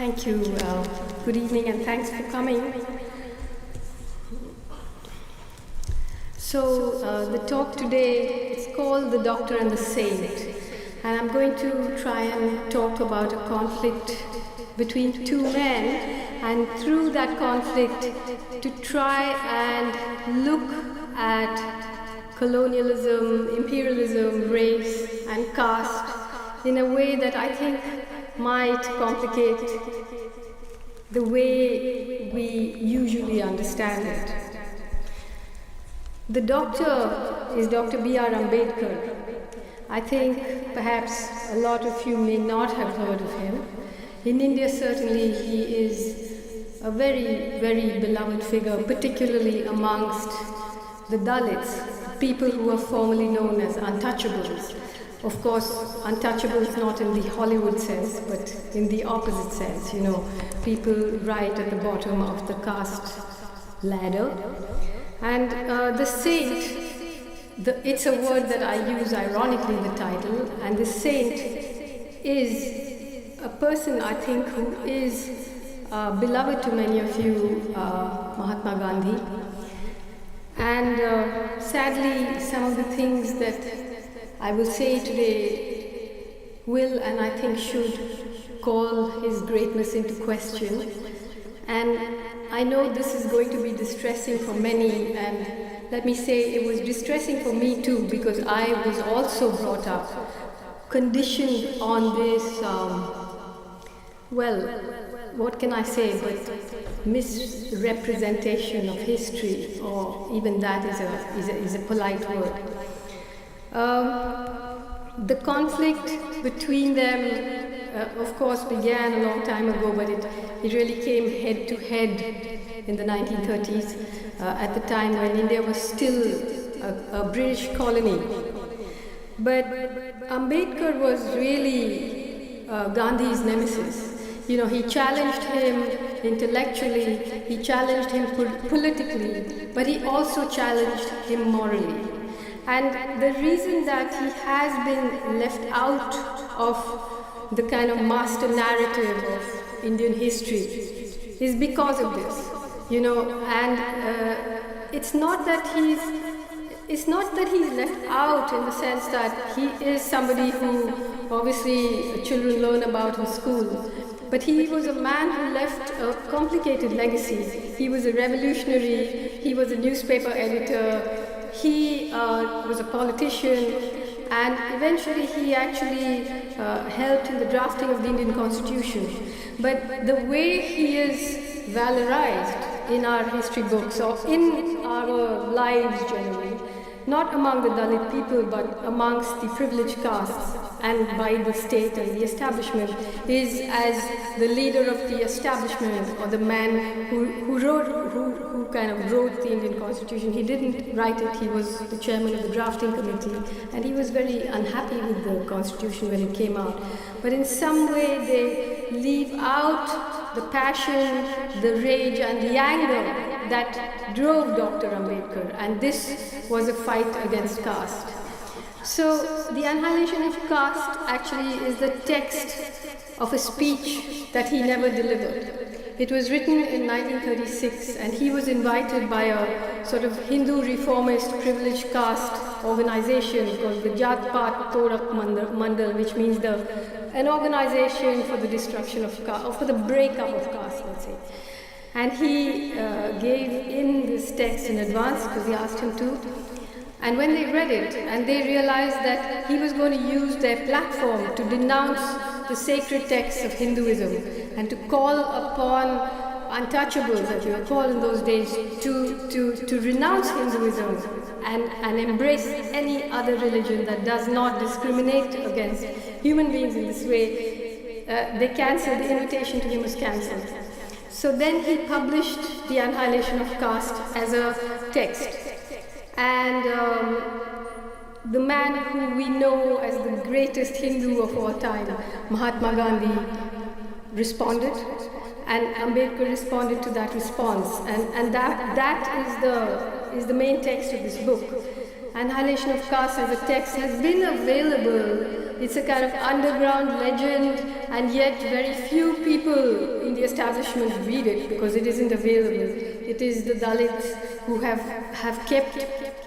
Thank you. Good evening and thanks for coming. So the talk today is called The Doctor and the Saint, and I'm going to try and talk about a conflict between two men, and through that conflict to try and look at colonialism, imperialism, race and caste in a way that I think might complicate the way we usually understand it. The doctor is Dr. B.R. Ambedkar. I think perhaps a lot of you may not have heard of him. In India, certainly, he is a very, very beloved figure, particularly amongst the Dalits, people who are formerly known as untouchables. Of course, untouchables not in the Hollywood sense, but in the opposite sense, people right at the bottom of the caste ladder. And the saint, it's a word that I use ironically in the title, and the saint is a person, I think, who is beloved to many of you, Mahatma Gandhi. And sadly, some of the things that I will say today will, and I think should, call his greatness into question. And I know this is going to be distressing for many, and let me say it was distressing for me too, because I was also brought up, conditioned on this, what can I say, but misrepresentation of history, or even that is a polite word. The conflict between them, of course, began a long time ago, but it really came head to head in the 1930s, at the time when India was still a British colony. But Ambedkar was really Gandhi's nemesis. He challenged him intellectually, he challenged him politically, but he also challenged him morally. And the reason that he has been left out of the kind of master narrative of Indian history is because of this, and it's not that he's left out in the sense that he is somebody who obviously children learn about in school, but he was a man who left a complicated legacy. He was a revolutionary, he was a newspaper editor, he was a politician, and eventually he actually helped in the drafting of the Indian Constitution. But the way he is valorized in our history books or in our lives generally, not among the Dalit people but amongst the privileged castes and by the state and the establishment, is as the leader of the establishment, or the man who kind of wrote the Indian Constitution. He didn't write it, he was the chairman of the drafting committee, and he was very unhappy with the Constitution when it came out. But in some way they leave out the passion, the rage and the anger that drove Dr. Ambedkar, and this was a fight against caste. So the Annihilation of Caste actually is the text of a speech that he never delivered. It was written in 1936, and he was invited by a sort of Hindu reformist privileged caste organization called the Jat Pat Todak Mandal, which means an organization for the destruction of caste, or for the breakup of caste, let's say. And he gave in this text in advance because he asked him to. And when they read it, and they realized that he was going to use their platform to denounce the sacred texts of Hinduism and to call upon untouchables, as you were called in those days, to renounce Hinduism and embrace any other religion that does not discriminate against human beings in this way, they cancelled, the invitation to him was cancelled. So then he published The Annihilation of Caste as a text. And the man who we know as the greatest Hindu of all time, Mahatma Gandhi, responded, and Ambedkar responded to that response. And that is the main text of this book. Annihilation of Caste as a text has been available. It's a kind of underground legend, and yet very few people in the establishment read it because it isn't available. It is the Dalits who have kept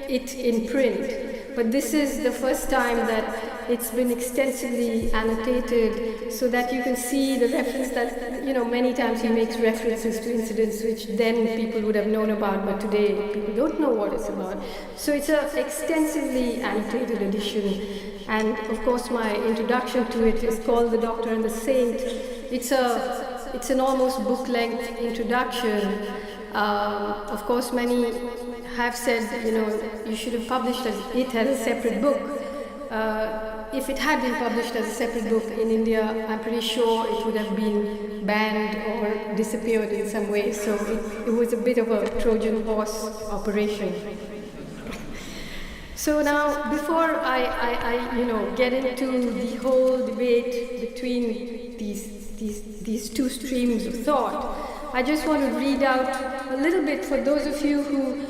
it in print. But this is the first time that it's been extensively annotated so that you can see the reference that, many times he makes references to incidents which then people would have known about, but today people don't know what it's about. So it's an extensively annotated edition. And of course my introduction to it is called The Doctor and the Saint. It's an almost book-length introduction. Of course many have said, you should have published it as a separate book. If it had been published as a separate book in India, I'm pretty sure it would have been banned or disappeared in some way. So it was a bit of a Trojan horse operation. So now, before I get into the whole debate between these two streams of thought, I just want to read out a little bit for those of you who,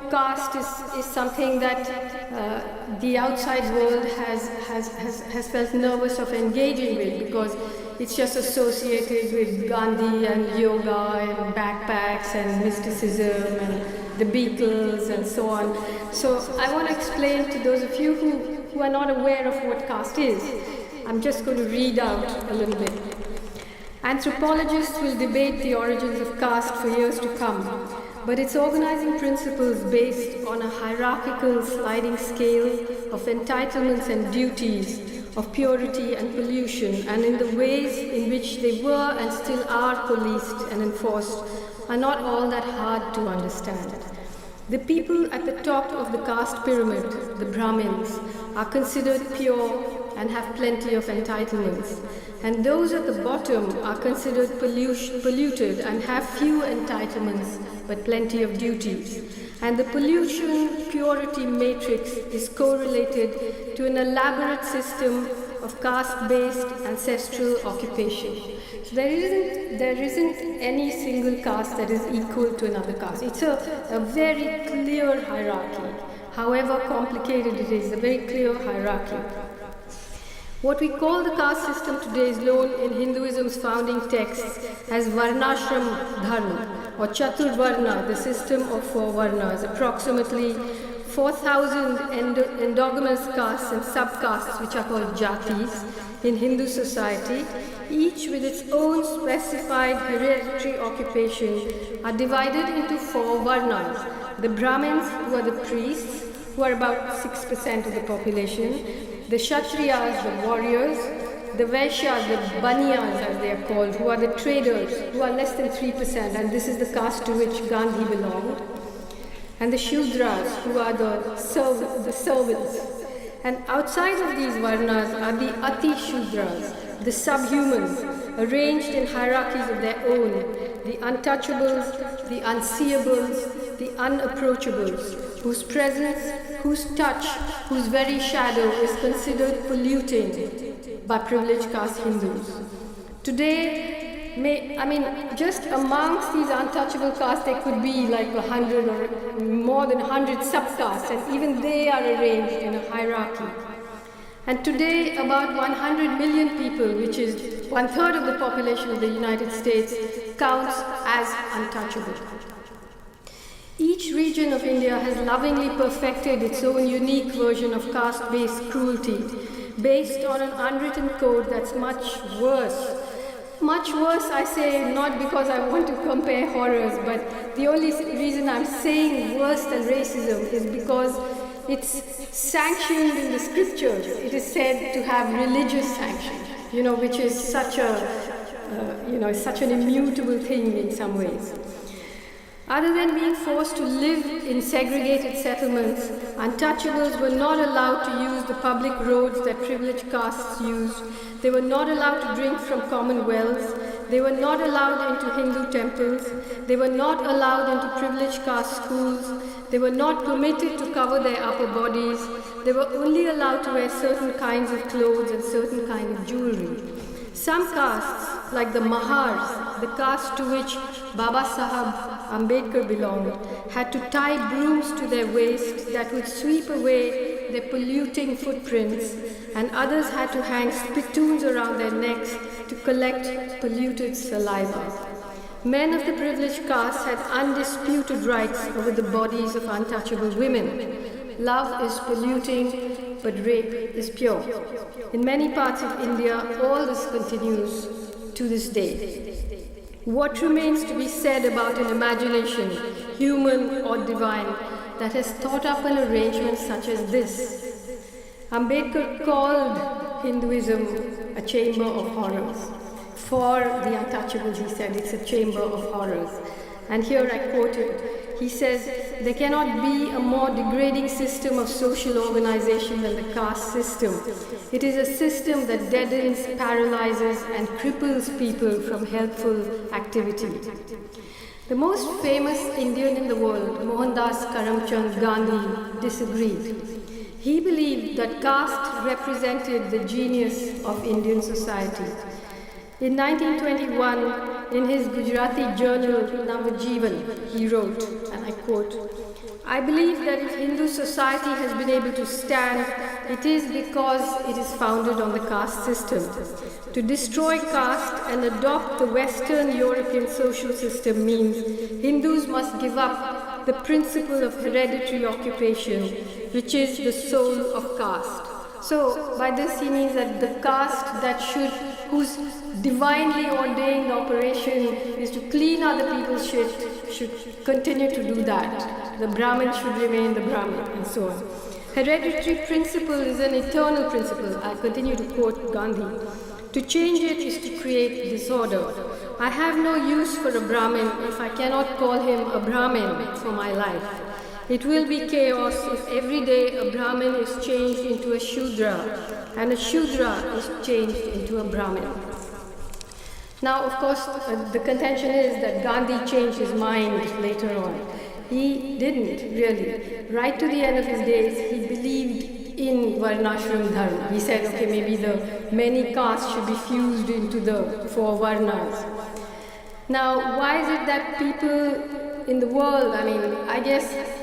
caste is something that the outside world has felt nervous of engaging with because it's just associated with Gandhi and yoga and backpacks and mysticism and the Beatles and so on. So I want to explain to those of you who are not aware of what caste is. I'm just going to read out a little bit. Anthropologists will debate the origins of caste for years to come, but its organizing principles based on a hierarchical sliding scale of entitlements and duties, of purity and pollution, and in the ways in which they were and still are policed and enforced, are not all that hard to understand. The people at the top of the caste pyramid, the Brahmins, are considered pure and have plenty of entitlements. And those at the bottom are considered polluted and have few entitlements but plenty of duties. And the pollution-purity matrix is correlated to an elaborate system of caste-based ancestral occupation. So there isn't any single caste that is equal to another caste. It's a very clear hierarchy. However complicated it is, a very clear hierarchy. What we call the caste system today is known in Hinduism's founding texts as Varnashram Dharma or Chaturvarna, the system of 4 varnas, approximately 4,000 endogamous castes and subcastes, which are called jatis, in Hindu society, each with its own specified hereditary occupation, are divided into 4 varnas. The Brahmins, who are the priests, who are about 6% of the population, the Kshatriyas, the warriors, the Vaishyas, the Baniyas as they are called, who are the traders, who are less than 3%, and this is the caste to which Gandhi belonged, and the Shudras, who are the servants. And outside of these varnas are the Ati Shudras, the subhumans, arranged in hierarchies of their own, the untouchables, the unseeables, the unapproachables, whose presence, whose touch, whose very shadow is considered polluting by privileged caste Hindus. Today, just amongst these untouchable castes, there could be like 100 or more than 100 subcastes, and even they are arranged in a hierarchy. And today, about 100 million people, which is 1/3 of the population of the United States, counts as untouchable. Each region of India has lovingly perfected its own unique version of caste-based cruelty, based on an unwritten code that's much worse. Much worse, I say, not because I want to compare horrors, but the only reason I'm saying worse than racism is because it's sanctioned in the scriptures. It is said to have religious sanction, which is such an immutable thing in some ways. Other than being forced to live in segregated settlements, untouchables were not allowed to use the public roads that privileged castes used. They were not allowed to drink from common wells. They were not allowed into Hindu temples. They were not allowed into privileged caste schools. They were not permitted to cover their upper bodies. They were only allowed to wear certain kinds of clothes and certain kind of jewelry. Some castes, like the Mahars, the caste to which Baba Sahib Ambedkar belonged had to tie brooms to their waist that would sweep away their polluting footprints, and others had to hang spittoons around their necks to collect polluted saliva. Men of the privileged caste had undisputed rights over the bodies of untouchable women. Love is polluting, but rape is pure. In many parts of India, all this continues to this day. What remains to be said about an imagination, human or divine, that has thought up an arrangement such as this? Ambedkar called Hinduism a chamber of horrors. For the untouchables, he said, it's a chamber of horrors. And here I quote him. He says, there cannot be a more degrading system of social organization than the caste system. It is a system that deadens, paralyzes, and cripples people from helpful activity. The most famous Indian in the world, Mohandas Karamchand Gandhi, disagreed. He believed that caste represented the genius of Indian society. In 1921, in his Gujarati journal Navajivan, he wrote, and I quote, I believe that if Hindu society has been able to stand, it is because it is founded on the caste system. To destroy caste and adopt the Western European social system means Hindus must give up the principle of hereditary occupation, which is the soul of caste. So, by this he means that the caste whose divinely ordained operation is to clean other people's shit, should continue to do that. The Brahmin should remain the Brahmin, and so on. Hereditary principle is an eternal principle. I continue to quote Gandhi. To change it is to create disorder. I have no use for a Brahmin if I cannot call him a Brahmin for my life. It will be chaos if every day a Brahmin is changed into a Shudra, and a Shudra is changed into a Brahmin. Now, of course, the contention is that Gandhi changed his mind later on. He didn't, really. Right to the end of his days, he believed in Varnashram Dharma. He said, okay, maybe the many castes should be fused into the 4 Varnas. Now, why is it that people in the world, I guess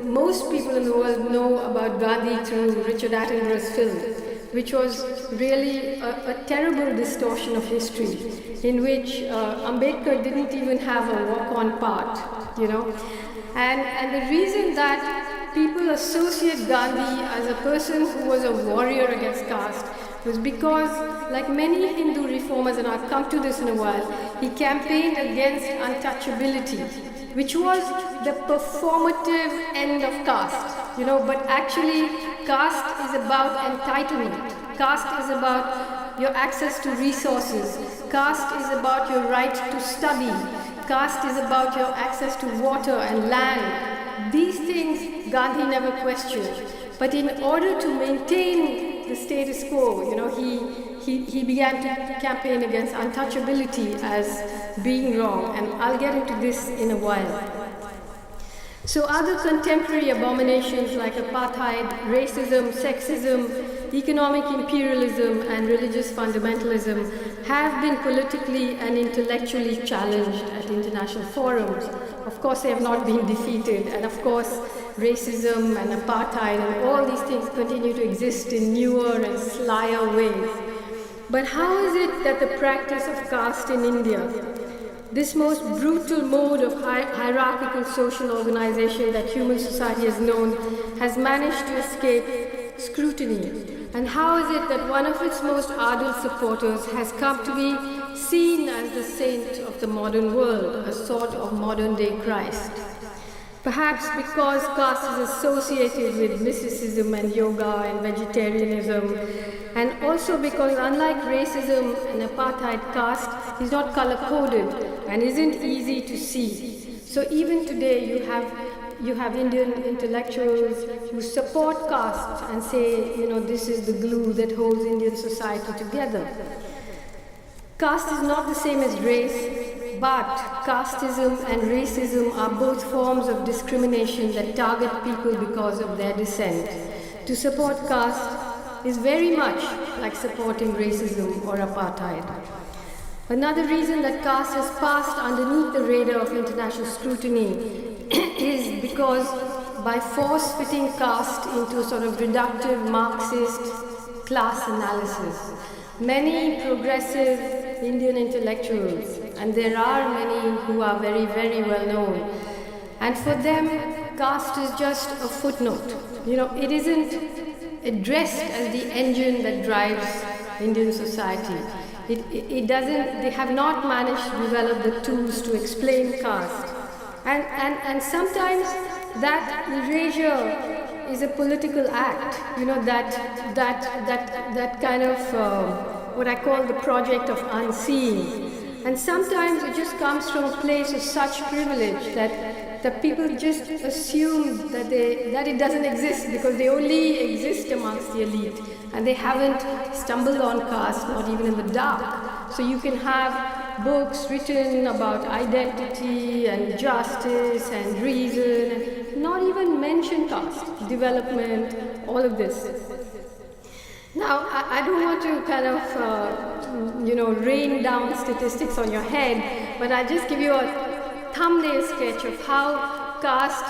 most people in the world know about Gandhi through Richard Attenborough's film, which was really a terrible distortion of history, in which Ambedkar didn't even have a walk-on part, And the reason that people associate Gandhi as a person who was a warrior against caste was because, like many Hindu reformers, and I'll come to this in a while, he campaigned against untouchability, which was the performative end of caste, but actually caste is about entitlement. Caste is about your access to resources. Caste is about your right to study. Caste is about your access to water and land. These things Gandhi never questioned. But in order to maintain the status quo, he began to campaign against untouchability as being wrong, and I'll get into this in a while. So other contemporary abominations like apartheid, racism, sexism, economic imperialism, and religious fundamentalism have been politically and intellectually challenged at international forums. Of course, they have not been defeated, and of course, racism and apartheid and all these things continue to exist in newer and slyer ways. But how is it that the practice of caste in India, this most brutal mode of hierarchical social organization that human society has known, has managed to escape scrutiny? And how is it that one of its most ardent supporters has come to be seen as the saint of the modern world, a sort of modern-day Christ? Perhaps because caste is associated with mysticism and yoga and vegetarianism, and also because unlike racism and apartheid, caste is not color-coded and isn't easy to see. So even today you have Indian intellectuals who support caste and say, this is the glue that holds Indian society together. Caste is not the same as race, but casteism and racism are both forms of discrimination that target people because of their descent. To support caste is very much like supporting racism or apartheid. Another reason that caste has passed underneath the radar of international scrutiny is because by force-fitting caste into a sort of reductive Marxist class analysis, many progressive Indian intellectuals, and there are many who are very, very well known, and for them, caste is just a footnote. It isn't addressed as the engine that drives Indian society. It doesn't, they have not managed to develop the tools to explain caste. And sometimes that erasure is a political act, that kind of what I call the project of unseen. And sometimes it just comes from a place of such privilege that people just assume that it doesn't exist because they only exist amongst the elite and they haven't stumbled on caste, not even in the dark. So you can have books written about identity and justice and reason and not even mention caste, development, all of this. Now, I don't want to kind of, rain down statistics on your head, but I'll just give you a thumbnail sketch of how caste,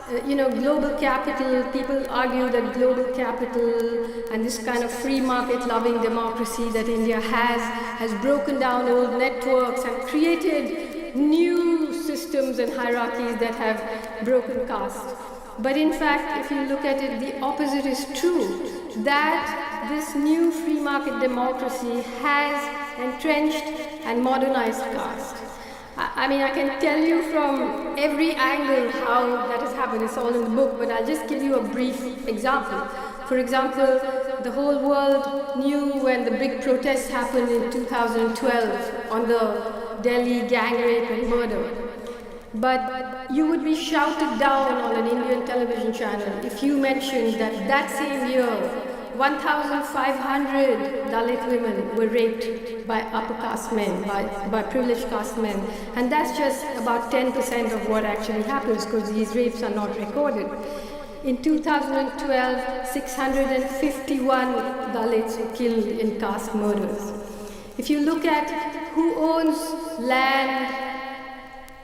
global capital, people argue that global capital and this kind of free market loving democracy that India has broken down old networks and created new systems and hierarchies that have broken caste. But in fact, if you look at it, the opposite is true, that this new free market democracy has entrenched and modernized caste. I mean, I can tell you from every angle how that has happened. It's all in the book, but I'll just give you a brief example. For example, the whole world knew when the big protests happened in 2012 on the Delhi gang rape and murder. But you would be shouted down on an Indian television channel if you mentioned that same year 1,500 Dalit women were raped by upper caste men, by privileged caste men. And that's just about 10% of what actually happens because these rapes are not recorded. In 2012, 651 Dalits were killed in caste murders. If you look at who owns land,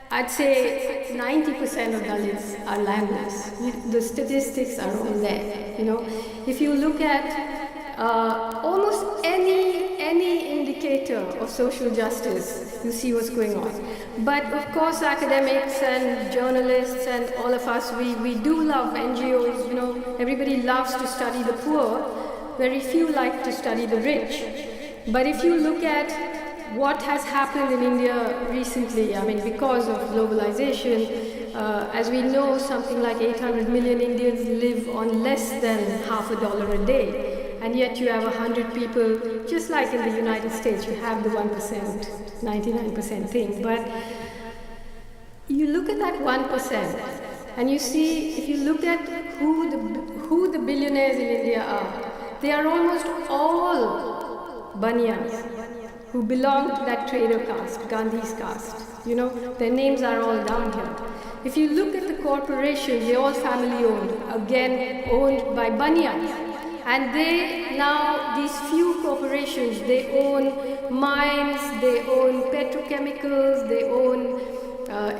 I'd say 90% of Dalits are landless. The statistics are all there. If you look at almost any indicator of social justice, you see what's going on. But of course, academics and journalists and all of us, we do love NGOs. Everybody loves to study the poor. Very few like to study the rich. But if you look at what has happened in India recently, I mean, because of globalization, as we know, something like 800 million Indians live on less than $50 a day. And yet you have 100 people, just like in the United States, you have the 1%, 99% thing. But you look at that 1%, and you see, if you look at who the billionaires in India are, they are almost all Baniyas who belong to that trader caste, Gandhi's caste. Their names are all down here. If you look at the corporations, they're all family owned, again owned by Baniyas. And they now, these few corporations, they own mines, they own petrochemicals, they own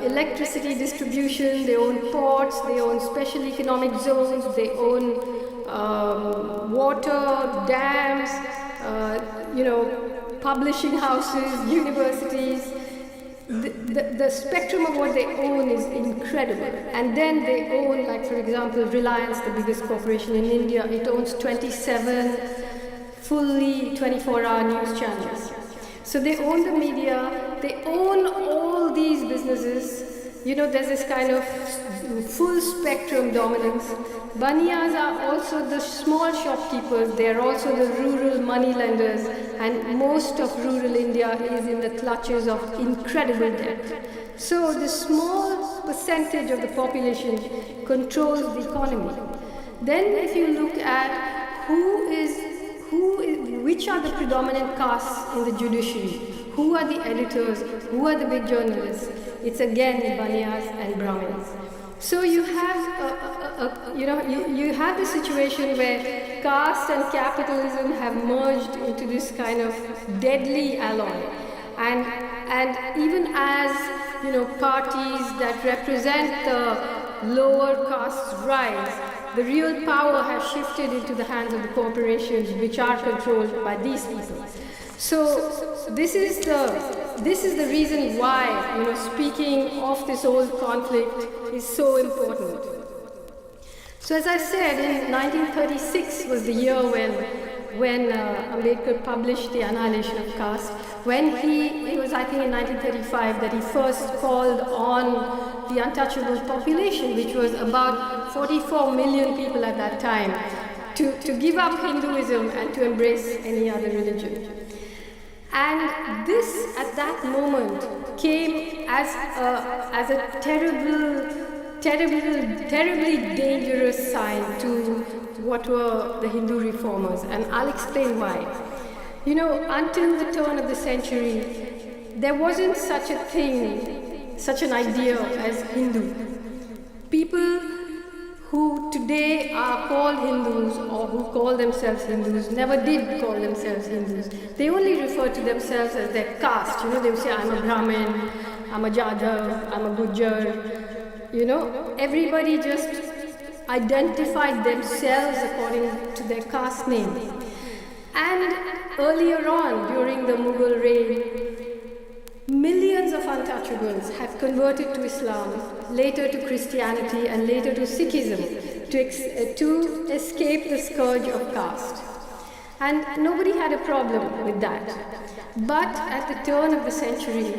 electricity distribution, they own ports, they own special economic zones, they own water, dams, publishing houses, universities. The spectrum of what they own is incredible. And then they own, like for example, Reliance, the biggest corporation in India, it owns 27 fully 24-hour news channels. So they own the media, they own all these businesses. There's this kind of full spectrum dominance. Baniyas are also the small shopkeepers, they are also the rural money lenders, and most of rural India is in the clutches of incredible debt. So the small percentage of the population controls the economy. Then if you look at which are the predominant castes in the judiciary, who are the editors, who are the big journalists, it's again Baniyas and Brahmins. So you have you have the situation where caste and capitalism have merged into this kind of deadly alloy. And even as, parties that represent the lower castes rise, the real power has shifted into the hands of the corporations, which are controlled by these people. So this is the reason why, speaking of this old conflict is so important. So as I said, in 1936 was the year when Ambedkar published The Annihilation of Caste. It was I think in 1935 that he first called on the untouchable population, which was about 44 million people at that time, to give up Hinduism and to embrace any other religion. And this, at that moment, came as a terribly dangerous sign to what were the Hindu reformers, and I'll explain why. Until the turn of the century, there wasn't such an idea as Hindu. People who today are called Hindus or who call themselves Hindus never did call themselves Hindus. They only refer to themselves as their caste. They would say, I'm a Brahmin, I'm a Jadhav, I'm a Gujjar. Everybody just identified themselves according to their caste name. And earlier on, during the Mughal reign, millions of untouchables have converted to Islam, later to Christianity, and later to Sikhism to escape the scourge of caste. And nobody had a problem with that. But at the turn of the century,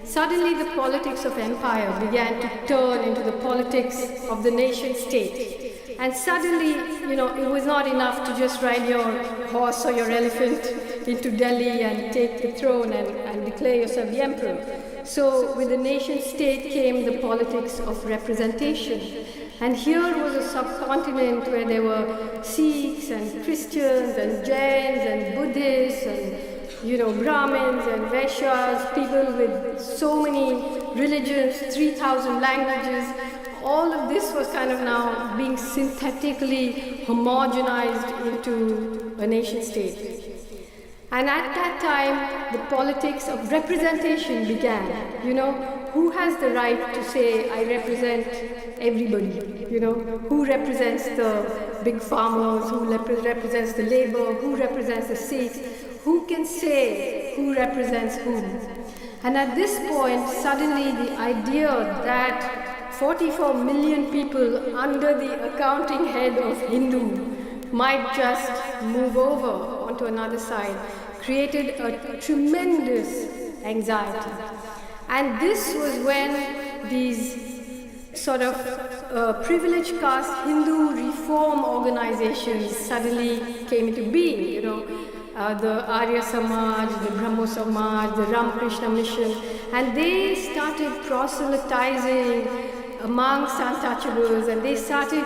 suddenly the politics of empire began to turn into the politics of the nation state. And suddenly, it was not enough to just ride your horse or your elephant into Delhi and take the throne and declare yourself the emperor. So with the nation state came the politics of representation. And here was a subcontinent where there were Sikhs and Christians and Jains and Buddhists and Brahmins and Vaishyas, people with so many religions, 3,000 languages. All of this was kind of now being synthetically homogenized into a nation state. And at that time, the politics of representation began. Who has the right to say, I represent everybody? Who represents the big farmers? Who represents the labor? Who represents the Sikhs? Who can say who represents whom? And at this point, suddenly the idea that 44 million people under the accounting head of Hindu might just move over onto another side created a tremendous anxiety. And this was when these sort of privileged caste Hindu reform organizations suddenly came into being, the Arya Samaj, the Brahmo Samaj, the Ramakrishna Mission, and they started proselytizing amongst untouchables, and they started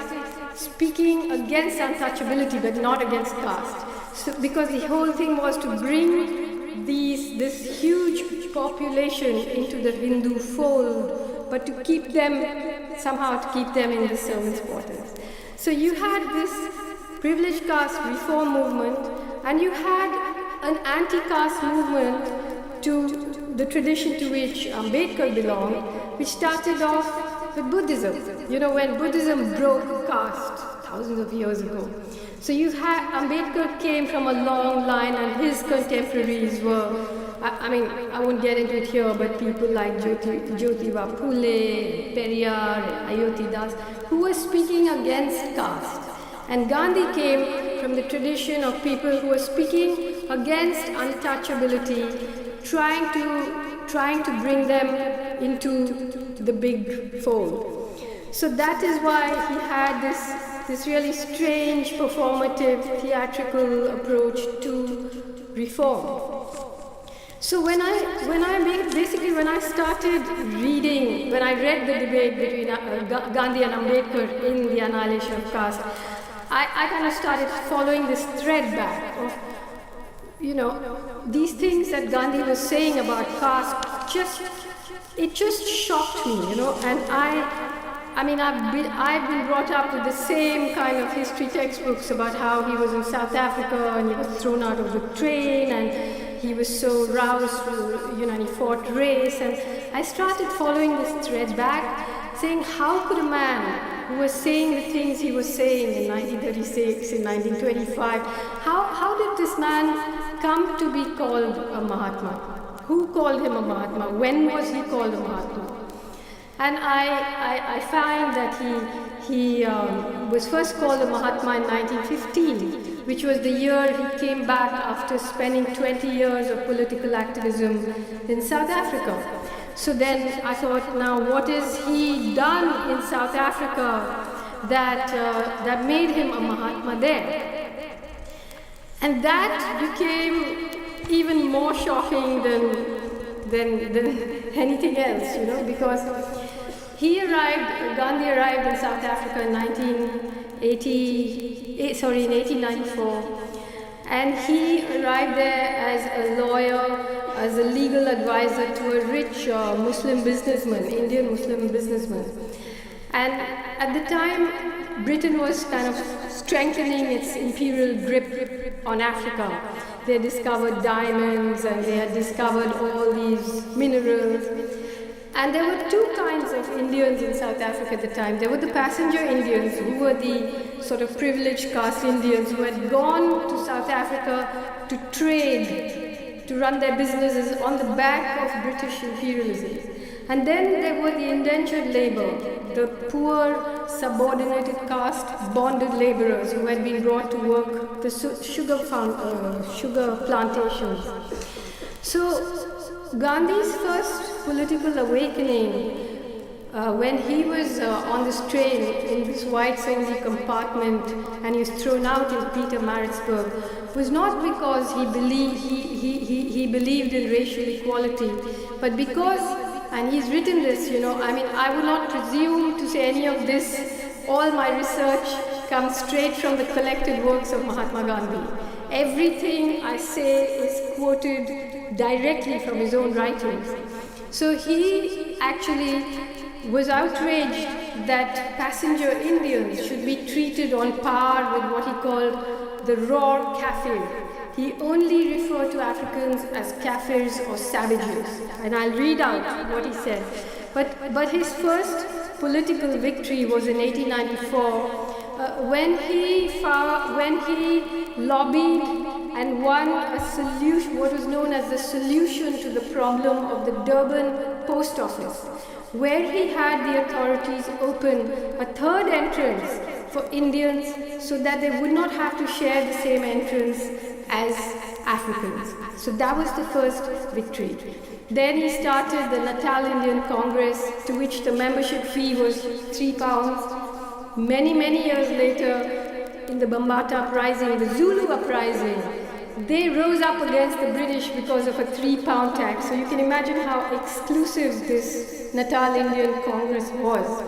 speaking against untouchability but not against caste. So, because the whole thing was to bring this huge population into the Hindu fold, but to keep them in the servants' quarters. So you had this privileged caste reform movement, and you had an anti-caste movement to the tradition to which Ambedkar belonged, which started off with Buddhism. When Buddhism broke caste thousands of years ago. So Ambedkar came from a long line, and his contemporaries were, I won't get into it here, but people like Jyotiba Phule, Periyar, Ayodhya Das, who were speaking against caste. And Gandhi came from the tradition of people who were speaking against untouchability, trying to bring them into the big fold. So that is why he had this really strange, performative, theatrical approach to reform. So when I read the debate between Gandhi and Ambedkar in The Annihilation of Caste, I kind of started following this thread back of, these things that Gandhi was saying about caste just shocked me, and I've been brought up with the same kind of history textbooks about how he was in South Africa and he was thrown out of the train and he was so roused, and he fought race. And I started following this thread back, saying, how could a man who was saying the things he was saying in 1936, in 1925, how did this man come to be called a Mahatma? Who called him a Mahatma? When was he called a Mahatma? And I find that he was first called a Mahatma in 1915, which was the year he came back after spending 20 years of political activism in South Africa. So then I thought, now what has he done in South Africa that made him a Mahatma there? And that became even more shocking than anything else, because Gandhi arrived in South Africa in 1894, and he arrived there as a lawyer, as a legal advisor to a rich Muslim businessman, Indian Muslim businessman. And at the time, Britain was kind of strengthening its imperial grip on Africa. They discovered diamonds and they had discovered all these minerals. And there were two kinds of Indians in South Africa at the time. There were the passenger Indians, who were the sort of privileged caste Indians who had gone to South Africa to trade, to run their businesses on the back of British imperialism. And then there were the indentured labor, the poor, subordinated caste, bonded laborers who had been brought to work the sugar plantations. So Gandhi's first political awakening, when he was on this train in this whites-only compartment and he was thrown out in Pietermaritzburg, was not because he believed in racial equality, but because, and he's written this, I would not presume to say any of this. All my research comes straight from the collected works of Mahatma Gandhi. Everything I say is quoted directly from his own writings. So he actually was outraged that passenger Indians should be treated on par with what he called the raw kafir. He only referred to Africans as kafirs or savages. And I'll read out what he said. But his first political victory was in 1894 when he lobbied and won a solution, what was known as the solution to the problem of the Durban post office, where he had the authorities open a third entrance for Indians so that they would not have to share the same entrance as Africans. So that was the first victory. Then he started the Natal Indian Congress, to which the membership fee was £3. Many years later, in the Bambata uprising, the Zulu uprising, they rose up against the British because of a £3 tax. So you can imagine how exclusive this Natal Indian Congress was.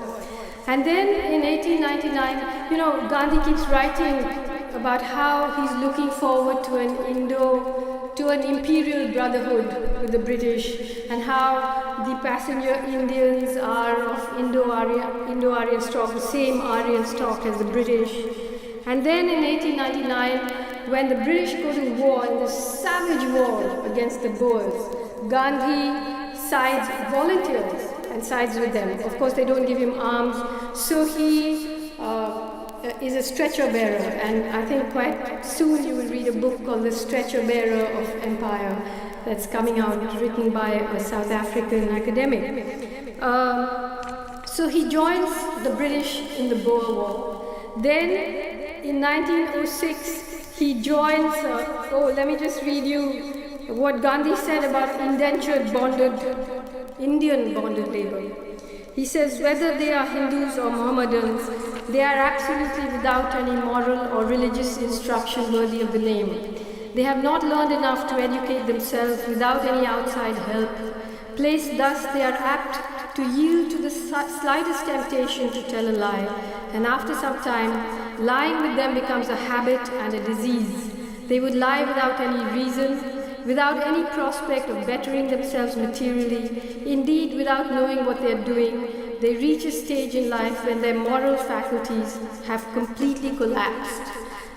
And then in 1899, Gandhi keeps writing about how he's looking forward to an imperial brotherhood with the British, and how the passenger Indians are of Indo-Aryan stock, the same Aryan stock as the British. And then in 1899, when the British go to war, in the savage war against the Boers, Gandhi volunteers and sides with them. Of course, they don't give him arms, so he is a stretcher bearer, and I think quite soon you will read a book called The Stretcher Bearer of Empire that's coming out, written by a South African academic. So he joins the British in the Boer War. Then in 1906 he joins, let me just read you what Gandhi said about indentured Indian bonded labor. He says, whether they are Hindus or Mohammedans, they are absolutely without any moral or religious instruction worthy of the name. They have not learned enough to educate themselves without any outside help. Placed thus, they are apt to yield to the slightest temptation to tell a lie, and after some time, lying with them becomes a habit and a disease. They would lie without any reason, without any prospect of bettering themselves materially, indeed without knowing what they are doing. They reach a stage in life when their moral faculties have completely collapsed.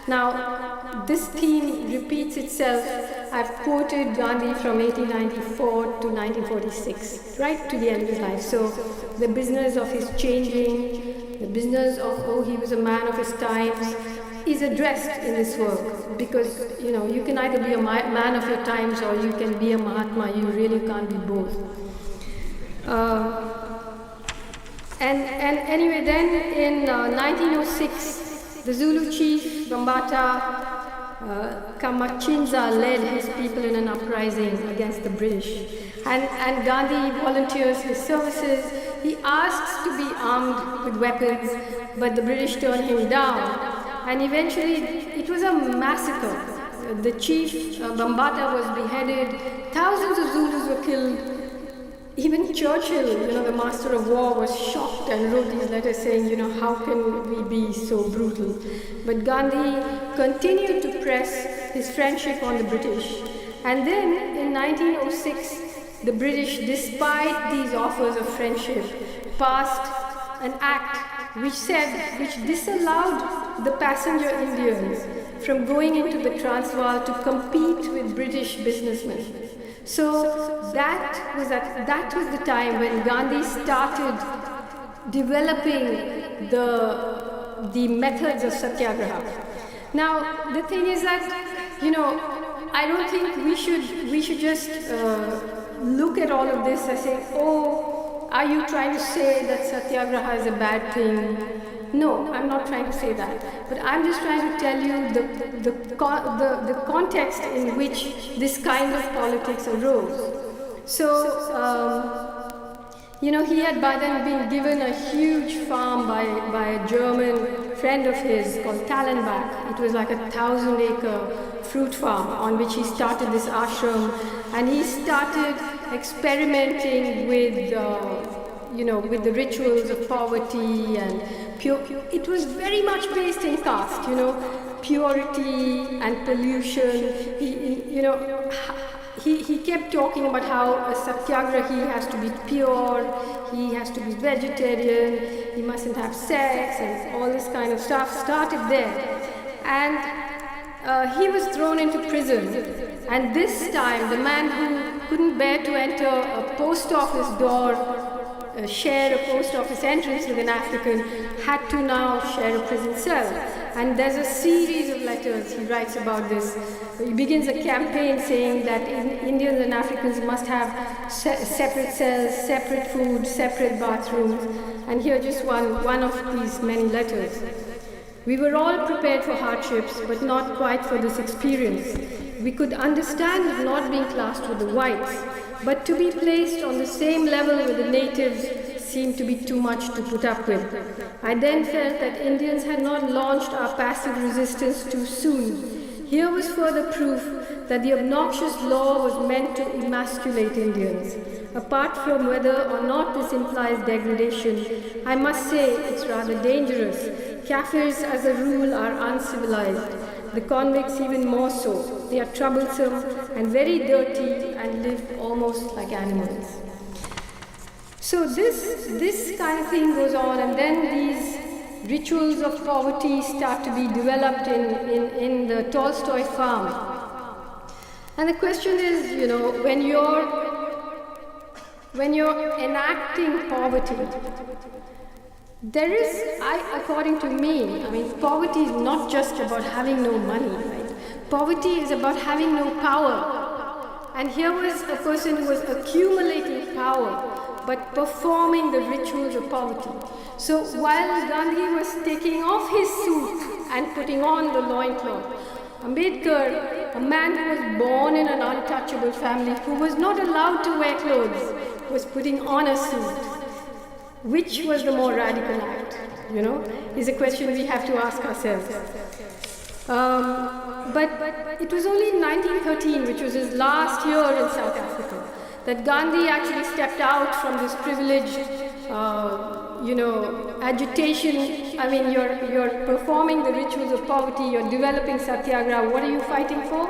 Now, this theme repeats itself I've quoted Gandhi from 1894 to 1946, right to the end of his life. So the business of his changing, the business of, oh, he was a man of his times, is addressed in this work, because you can either be a man of your times or you can be a Mahatma. You really can't be both. And anyway, then in 1906, the Zulu chief Bambata Kamachinza led his people in an uprising against the British, and Gandhi volunteers his services. He asks to be armed with weapons, but the British turn him down. And eventually, it was a massacre. The chief, Bambata, was beheaded. Thousands of Zulus were killed. Even Churchill, the master of war, was shocked and wrote these letters saying, how can we be so brutal? But Gandhi continued to press his friendship on the British. And then, in 1906, the British, despite these offers of friendship, passed an act which disallowed the passenger Indians from going into the Transvaal to compete with British businessmen. So that was the time when Gandhi started developing the methods of satyagraha. Now the thing is that I don't think we should just look at all of this and say, oh, are you trying to say that satyagraha is a bad thing? No, I'm not trying to say that. But I'm just trying to tell you the context in which this kind of politics arose. So, he had by then been given a huge farm by a German friend of his called Tallenbach. It was like a 1,000-acre fruit farm on which he started this ashram, and he started experimenting with the rituals of poverty and pure. It was very much based in caste, purity and pollution. He kept talking about how a satyagrahi has to be pure, he has to be vegetarian, he mustn't have sex, and all this kind of stuff started there. And he was thrown into prison. And this time, the man who couldn't bear to enter a post office door, share a post office entrance with an African, had to now share a prison cell. And there's a series of letters he writes about this. He begins a campaign saying that Indians and Africans must have separate cells, separate food, separate bathrooms. And here just one of these many letters. We were all prepared for hardships, but not quite for this experience. We could understand not being classed with the whites, but to be placed on the same level with the natives seemed to be too much to put up with. I then felt that Indians had not launched our passive resistance too soon. Here was further proof that the obnoxious law was meant to emasculate Indians. Apart from whether or not this implies degradation, I must say it's rather dangerous. Kafirs, as a rule, are uncivilized. The convicts even more so. They are troublesome and very dirty and live almost like animals. So this kind of thing goes on, and then these rituals of poverty start to be developed in the Tolstoy farm. And the question is, when you're enacting poverty, there is, according to me, poverty is not just about having no money, right? Poverty is about having no power. And here was a person who was accumulating power, but performing the rituals of poverty. So while Gandhi was taking off his suit and putting on the loincloth, Ambedkar, a man who was born in an untouchable family, who was not allowed to wear clothes, was putting on a suit. Which was the more radical act, is a question we have to ask ourselves. But it was only in 1913, which was his last year in South Africa, that Gandhi actually stepped out from this privileged, agitation. You're performing the rituals of poverty, you're developing satyagraha. What are you fighting for?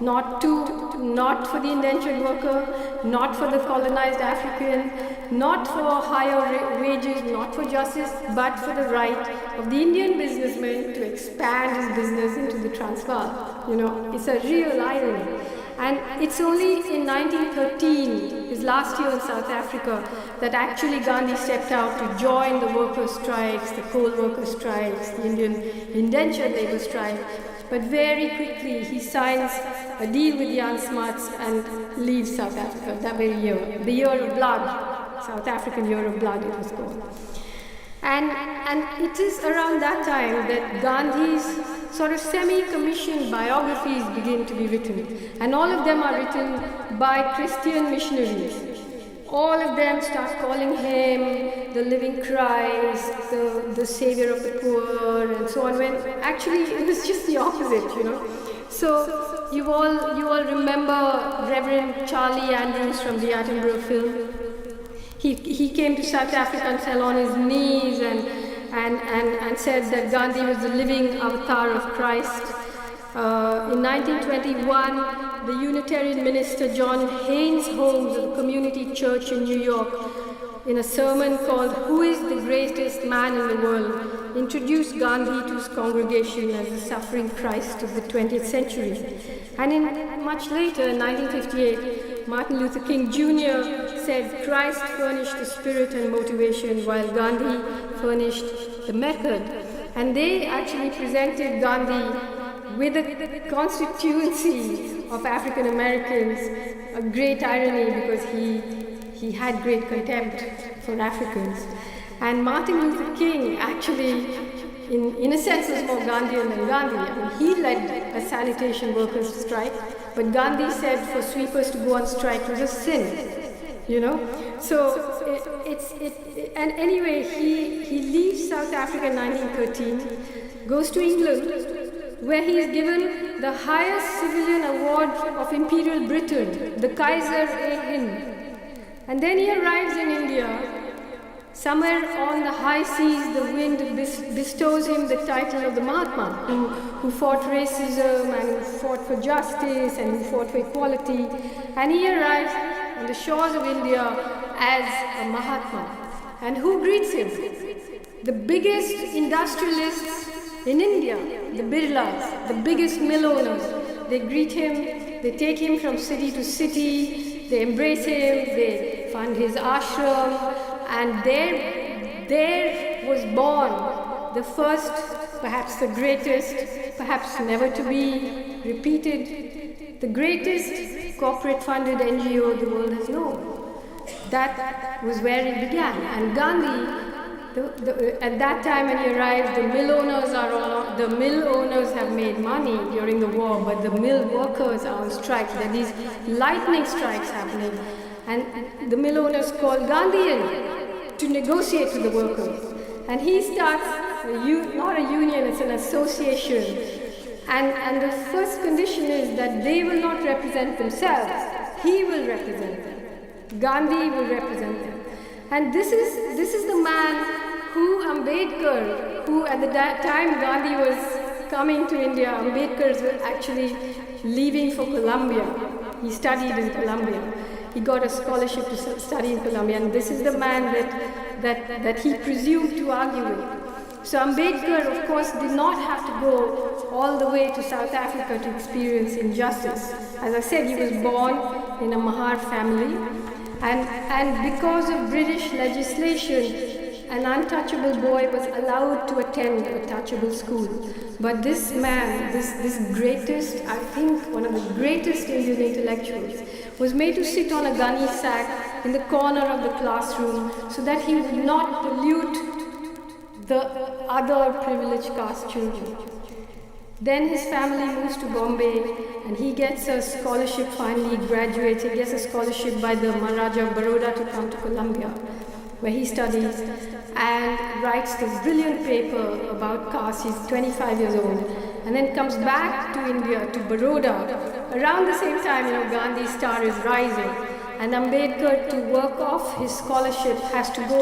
Not for the indentured worker, not for the colonized African, not for higher wages, not for justice, but for the right of the Indian businessman to expand his business into the Transvaal. It's a real irony. And it's only in 1913, his last year in South Africa, that actually Gandhi stepped out to join the workers' strikes, the coal workers' strikes, the Indian indentured labor strike. But very quickly he signs a deal with Jan Smuts and leaves South Africa that very year. The Year of Blood, South African Year of Blood it was called. And it is around that time that Gandhi's sort of semi-commissioned biographies begin to be written. And all of them are written by Christian missionaries. All of them start calling him the living Christ, the savior of the poor, and so on, when actually it was just the opposite, So you all remember Reverend Charlie Andrews from the Attenborough film. He came to South Africa and fell on his knees and said that Gandhi was the living avatar of Christ. In 1921, the Unitarian minister John Haynes Holmes of the Community Church in New York, in a sermon called "Who is the Greatest Man in the World?" introduced Gandhi to his congregation as the suffering Christ of the 20th century. And much later, in 1958, Martin Luther King Jr. said Christ furnished the spirit and motivation while Gandhi furnished the method. And they actually presented Gandhi with a constituency of African Americans, a great irony because he had great contempt for Africans. And Martin Luther King actually, in a sense, was more Gandhian than Gandhi. I mean, he led a sanitation workers' strike, but Gandhi said for sweepers to go on strike was a sin, So and anyway, he leaves South Africa in 1913, goes to England, where he is given the highest civilian award of Imperial Britain, the Kaiser-e-Hind. And then he arrives in India. Somewhere on the high seas, the wind bestows him the title of the Mahatma, who fought racism and who fought for justice and who fought for equality. And he arrives on the shores of India as a Mahatma. And who greets him? The biggest industrialists in India, the Birlas, the biggest mill owners. They greet him, they take him from city to city, they embrace him, they fund his ashram, and there was born the first, perhaps the greatest, perhaps never to be repeated, the greatest corporate funded NGO the world has known. That was where it began. And Gandhi, at that time when he arrived, the mill owners have made money during the war, but the mill workers are on strike. There are these lightning strikes happening. And the mill owners call Gandhi in to negotiate with the workers. And he starts, not a union, it's an association. And the first condition is that they will not represent themselves. He will represent them. Gandhi will represent them. And this is the man who Ambedkar, who at the time Gandhi was coming to India, Ambedkar was actually leaving for Columbia. He studied in Columbia. He got a scholarship to study in Columbia, and this is the man that he presumed to argue with. So Ambedkar, of course, did not have to go all the way to South Africa to experience injustice. As I said, he was born in a Mahar family, and because of British legislation, an untouchable boy was allowed to attend a touchable school. But this man, this greatest, I think one of the greatest Indian intellectuals, was made to sit on a gunny sack in the corner of the classroom so that he would not pollute the other privileged caste children. Then his family moves to Bombay and he gets a scholarship, finally graduates. He gets a scholarship by the Maharaja of Baroda to come to Columbia, where he studies and writes this brilliant paper about caste. He's 25 years old, and then comes back to India, to Baroda. Around the same time, Gandhi's star is rising, and Ambedkar, to work off his scholarship, has to go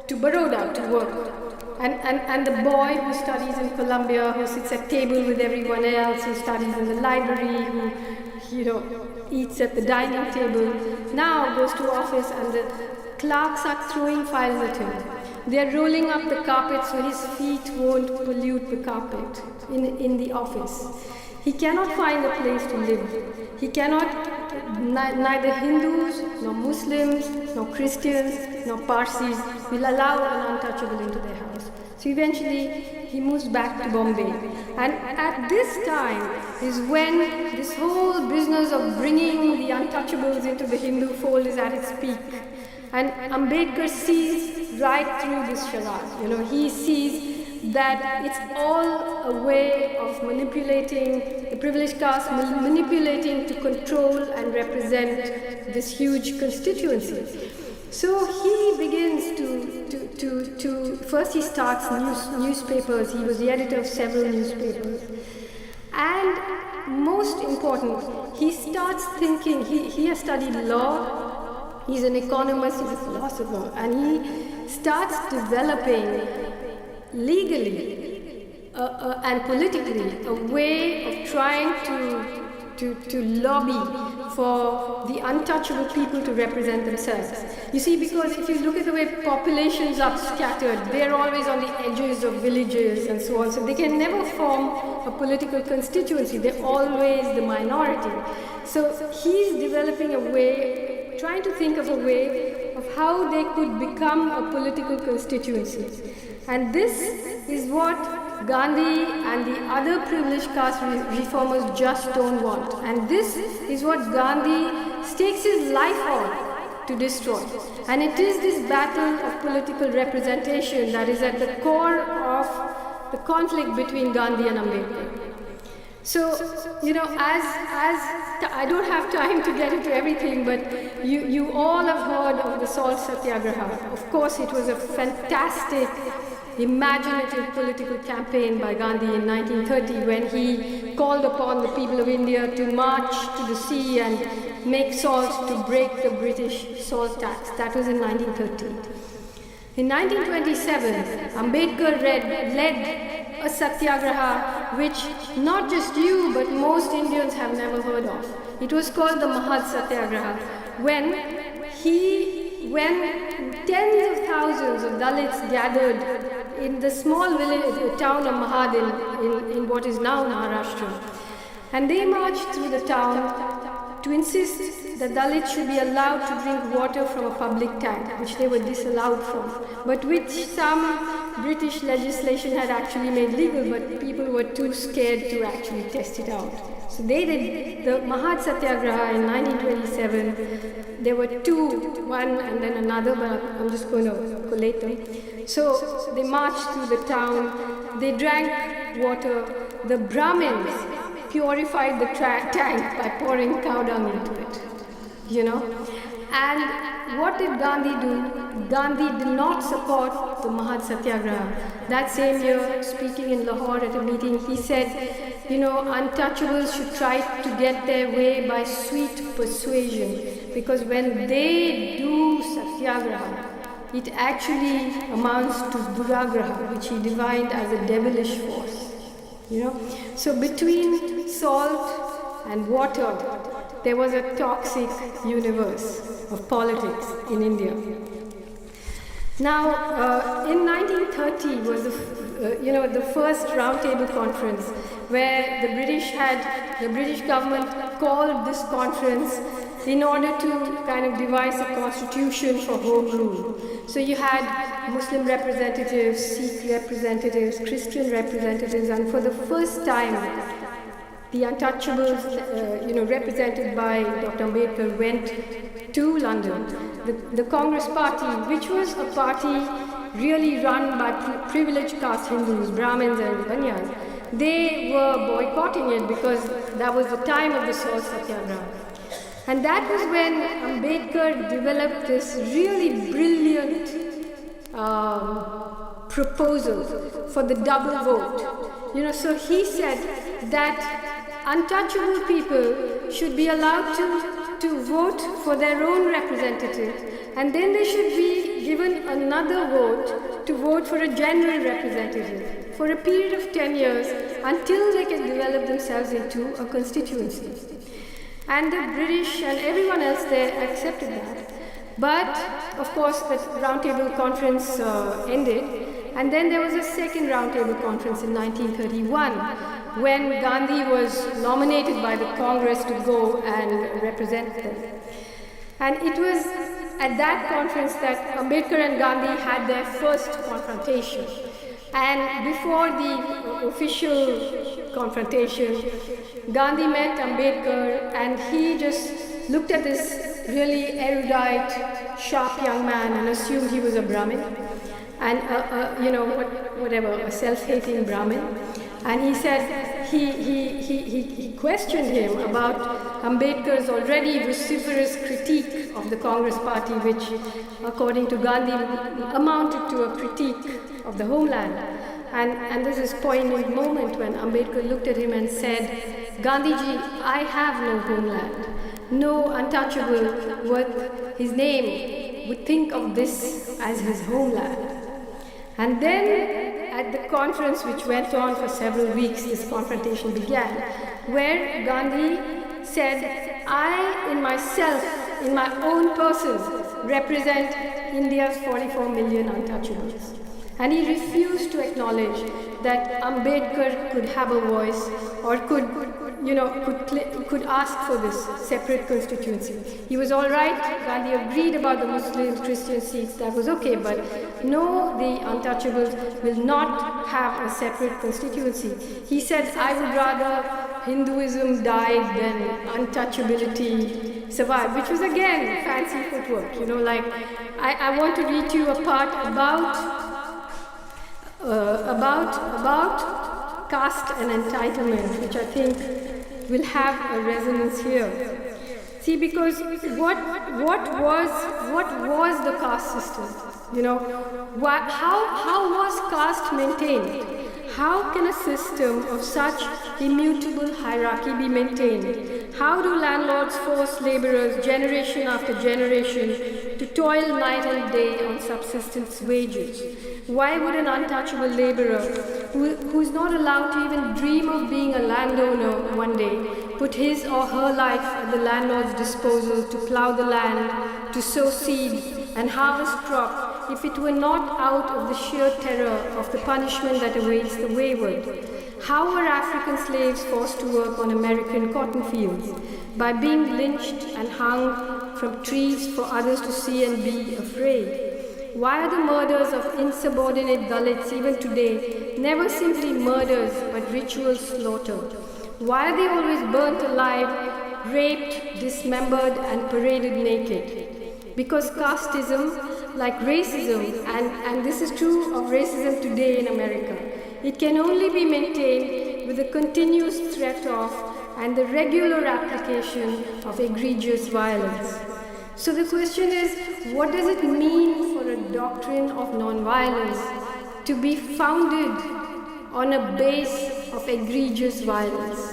to Baroda to work. And the boy who studies in Columbia, who sits at table with everyone else, who studies in the library, who eats at the dining table, now goes to office and the clerks are throwing files at him. They are rolling up the carpet so his feet won't pollute the carpet in the office. he cannot find a place to live. He cannot, neither Hindus, nor Muslims, nor Christians, nor Parsis will allow an untouchable into their house. So eventually he moves back to Bombay. And at this time is when this whole business of bringing the untouchables into the Hindu fold is at its peak. And Ambedkar sees right through this charade. He sees that it's all a way of manipulating the privileged caste, manipulating to control and represent this huge constituency. So he begins to first he starts newspapers. He was the editor of several newspapers. And most important, he starts thinking, he has studied law, he's an economist, he's a philosopher, and he starts developing legally and politically a way of trying to lobby for the untouchable people to represent themselves. You see, because if you look at the way populations are scattered, they're always on the edges of villages and so on, so they can never form a political constituency. They're always the minority. So he's developing a way, trying to think of a way of how they could become a political constituency. And this is what Gandhi and the other privileged caste reformers just don't want. And this is what Gandhi stakes his life on to destroy. And it is this battle of political representation that is at the core of the conflict between Gandhi and Ambedkar. So, as I don't have time to get into everything, but you all have heard of the Salt Satyagraha. Of course, it was a fantastic, imaginative political campaign by Gandhi in 1930 when he called upon the people of India to march to the sea and make salt to break the British salt tax. That was in 1930. In 1927, Ambedkar led a satyagraha which not just you but most Indians have never heard of. It was called the Mahad Satyagraha, when tens of thousands of Dalits gathered in the small village town of Mahad in what is now Maharashtra. And they marched through the town to insist that Dalits should be allowed to drink water from a public tank, which they were disallowed from, but which some British legislation had actually made legal, but people were too scared to actually test it out. So they did the Mahad Satyagraha in 1927. There were two, one and then another, but I'm just going to collate them. So they marched through the town, they drank water. The Brahmins purified the tank by pouring cow dung into it, And what did Gandhi do? Gandhi did not support the Mahad Satyagraha. That same year, speaking in Lahore at a meeting, he said, untouchables should try to get their way by sweet persuasion, because when they do Satyagraha, it actually amounts to Duragraha, which he defined as a devilish force. So between salt and water, there was a toxic universe of politics in India. Now, in 1930 was the first roundtable conference where the British government called this conference in order to kind of devise a constitution for home rule. So you had Muslim representatives, Sikh representatives, Christian representatives, and for the first time, the untouchables, represented by Dr. Ambedkar, went to London. The Congress Party, which was a party really run by privileged caste Hindus, Brahmins and Banyas, they were boycotting it because that was the time of the Salt Satyagraha. And that was when Ambedkar developed this really brilliant proposal for the double vote. So he said that untouchable people should be allowed to vote for their own representative, and then they should be given another vote to vote for a general representative for a period of 10 years until they can develop themselves into a constituency. And the British and everyone else there accepted that. But, of course, the roundtable conference ended, and then there was a second roundtable conference in 1931, when Gandhi was nominated by the Congress to go and represent them. And it was at that conference that Ambedkar and Gandhi had their first confrontation. And before the official confrontation, Gandhi met Ambedkar and he just looked at this really erudite, sharp young man and assumed he was a Brahmin. And whatever, a self-hating Brahmin. And he said, he questioned him about Ambedkar's already vociferous critique of the Congress party, which, according to Gandhi, amounted to a critique of the homeland. And this is poignant moment when Ambedkar looked at him and said, Gandhiji, I have no homeland. No untouchable worth his name would think of this as his homeland. And then at the conference, which went on for several weeks, this confrontation began, where Gandhi said, I in myself, in my own person, represent India's 44 million untouchables. And he refused to acknowledge that Ambedkar could have a voice or could ask for this separate constituency. He was all right. Gandhi agreed about the Muslims, Christian, Sikhs. That was okay. But no, the untouchables will not have a separate constituency. He said, I would rather Hinduism died than untouchability survived, which was again fancy footwork. I want to read you a part about caste and entitlement, which I think will have a resonance here. See, because what was the caste system? How was caste maintained? How can a system of such immutable hierarchy be maintained? How do landlords force laborers generation after generation to toil night and day on subsistence wages? Why would an untouchable laborer who is not allowed to even dream of being a landowner one day put his or her life at the landlord's disposal to plough the land, to sow seed and harvest crop, if it were not out of the sheer terror of the punishment that awaits the wayward? How were African slaves forced to work on American cotton fields? By being lynched and hung from trees for others to see and be afraid. Why are the murders of insubordinate Dalits even today never simply murders but ritual slaughter? Why are they always burnt alive, raped, dismembered and paraded naked? Because casteism, like racism, and this is true of racism today in America, it can only be maintained with the continuous threat of and the regular application of egregious violence. So the question is, what does it mean for a doctrine of nonviolence to be founded on a base of egregious violence?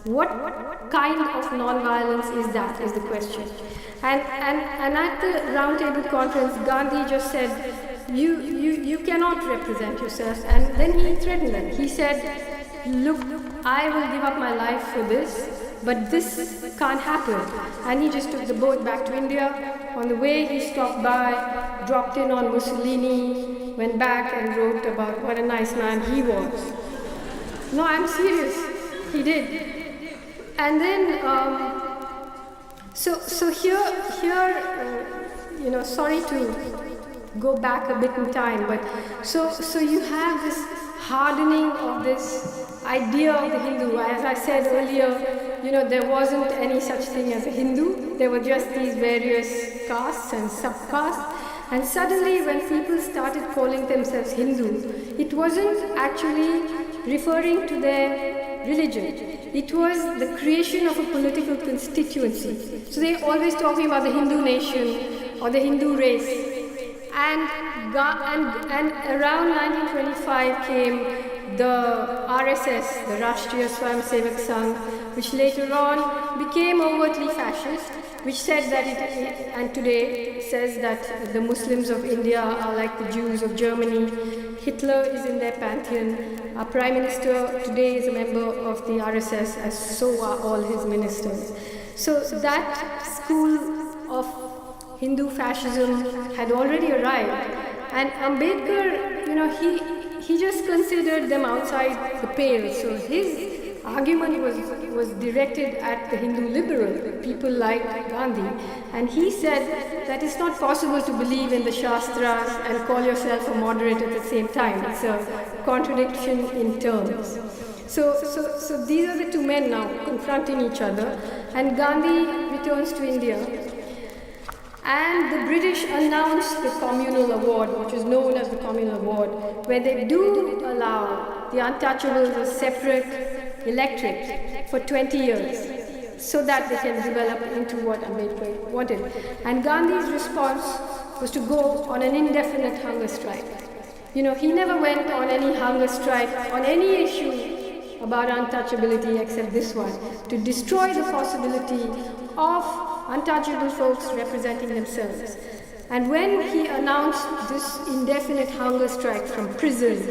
What kind of nonviolence is that, is the question. And at the roundtable conference, Gandhi just said, you cannot represent yourself. And then he threatened them. He said, look, I will give up my life for this, but this can't happen. And he just took the boat back to India. On the way, he stopped by, dropped in on Mussolini, went back and wrote about what a nice man he was. No, I'm serious. He did. And then, so here, sorry to go back a bit in time, but so you have this hardening of this idea of the Hindu. As I said earlier, there wasn't any such thing as a Hindu. There were just these various castes and subcastes. And suddenly, when people started calling themselves Hindu, it wasn't actually referring to their religion. It was the creation of a political constituency. So they're always talking about the Hindu nation or the Hindu race. And around 1925 came the RSS, the Rashtriya Swayamsevak Sangh, which later on became overtly fascist, which said that and today says that the Muslims of India are like the Jews of Germany. Hitler is in their pantheon. Our Prime Minister today is a member of the RSS, as so are all his ministers. So that school of Hindu fascism had already arrived. And Ambedkar, he just considered them outside the pale. So his argument was directed at the Hindu liberal, people like Gandhi, and he said that it's not possible to believe in the Shastras and call yourself a moderate at the same time. It's a contradiction in terms. So these are the two men now confronting each other, and Gandhi returns to India, and the British announced the Communal Award, which is known as the Communal Award, where they do allow the untouchables a separate electorate for 20 years, so that they can develop into what Ambedkar wanted. And Gandhi's response was to go on an indefinite hunger strike. You know, he never went on any hunger strike on any issue about untouchability except this one, to destroy the possibility of untouchable folks representing themselves. And when he announced this indefinite hunger strike from prison,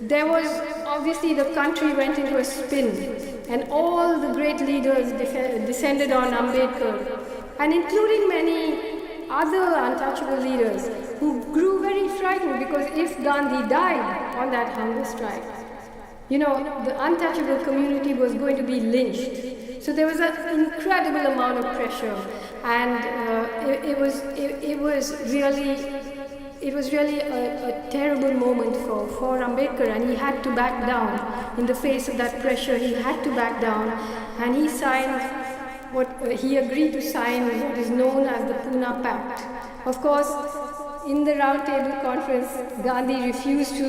there was obviously, the country went into a spin, and all the great leaders descended on Ambedkar, and including many other untouchable leaders who grew very frightened, because if Gandhi died on that hunger strike, you know, the untouchable community was going to be lynched. So there was an incredible amount of pressure, and it was really a terrible moment for Ambedkar, and he had to back down. In the face of that pressure, he had to back down, and he signed he agreed to sign what is known as the Pune Pact. Of course, in the Round Table Conference, Gandhi refused to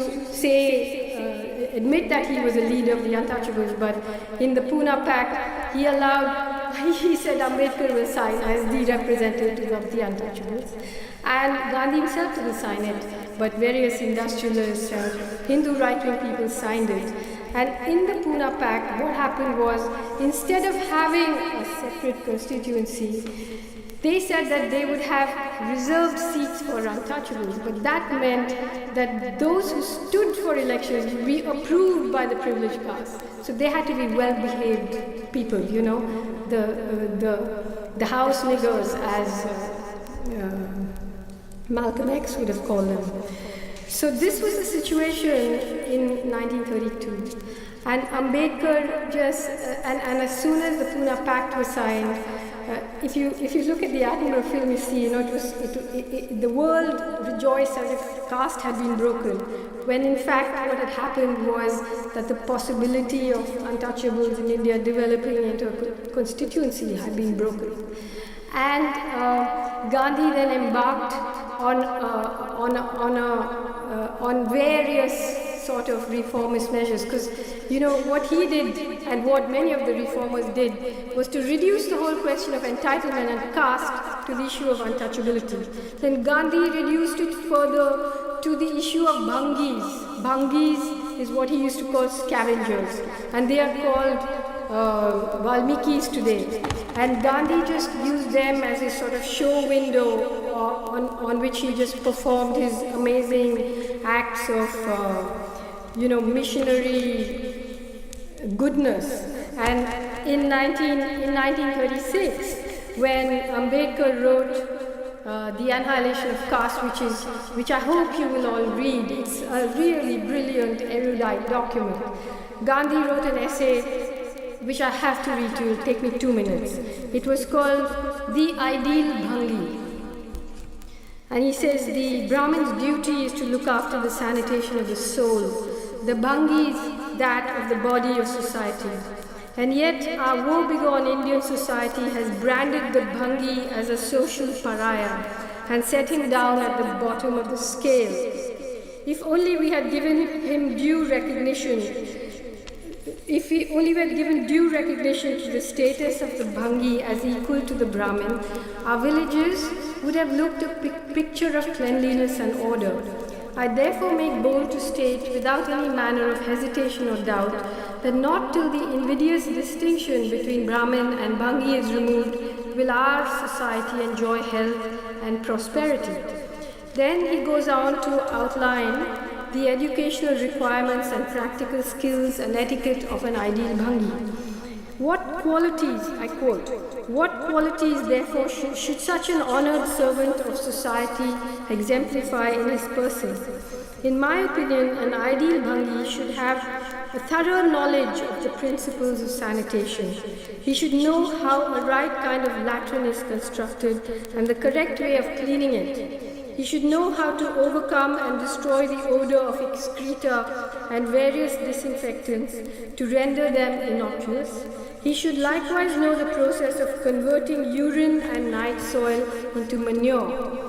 admit that he was a leader of the untouchables, but in the Pune Pact, he said Ambedkar will sign as the representative of the untouchables. And Gandhi himself didn't sign it, but various industrialists and Hindu right-wing people signed it. And in the Pune Pact, what happened was, instead of having a separate constituency, they said that they would have reserved seats for untouchables, but that meant that those who stood for elections would be approved by the privileged caste. So they had to be well-behaved people, you know, the house niggers, as Malcolm X would have called them. So this was the situation in 1932. And Ambedkar and as soon as the Pune Pact was signed, if you look at the Attenborough film, you see, you know, the world rejoiced as if caste had been broken, when in fact what had happened was that the possibility of untouchables in India developing into a constituency had been broken. And Gandhi then embarked on various sort of reformist measures, because you know what he did and what many of the reformers did was to reduce the whole question of entitlement and caste to the issue of untouchability. Then Gandhi reduced it further to the issue of bhangis. Bhangis is what he used to call scavengers, and they are called Valmikis today. And Gandhi just used them as a sort of show window on which he just performed his amazing acts of missionary goodness. And in 1936, when Ambedkar wrote The Annihilation of Caste, which I hope you will all read, it's a really brilliant, erudite document. Gandhi wrote an essay which I have to read to you, it'll take me 2 minutes. It was called The Ideal Bhangi. And he says the Brahmin's duty is to look after the sanitation of the soul. The Bhangi is that of the body of society. And yet our woebegone Indian society has branded the Bhangi as a social pariah and set him down at the bottom of the scale. If only we had given him due recognition, if we only were given due recognition to the status of the Bhangi as equal to the Brahmin, our villages would have looked a picture of cleanliness and order. I therefore make bold to state, without any manner of hesitation or doubt, that not till the invidious distinction between Brahmin and Bhangi is removed will our society enjoy health and prosperity. Then he goes on to outline the educational requirements and practical skills and etiquette of an ideal Bhangi. What qualities, I quote, what qualities therefore should such an honored servant of society exemplify in his person? In my opinion, an ideal Bhangi should have a thorough knowledge of the principles of sanitation. He should know how a right kind of latrine is constructed and the correct way of cleaning it. He should know how to overcome and destroy the odor of excreta and various disinfectants to render them innocuous. He should likewise know the process of converting urine and night soil into manure.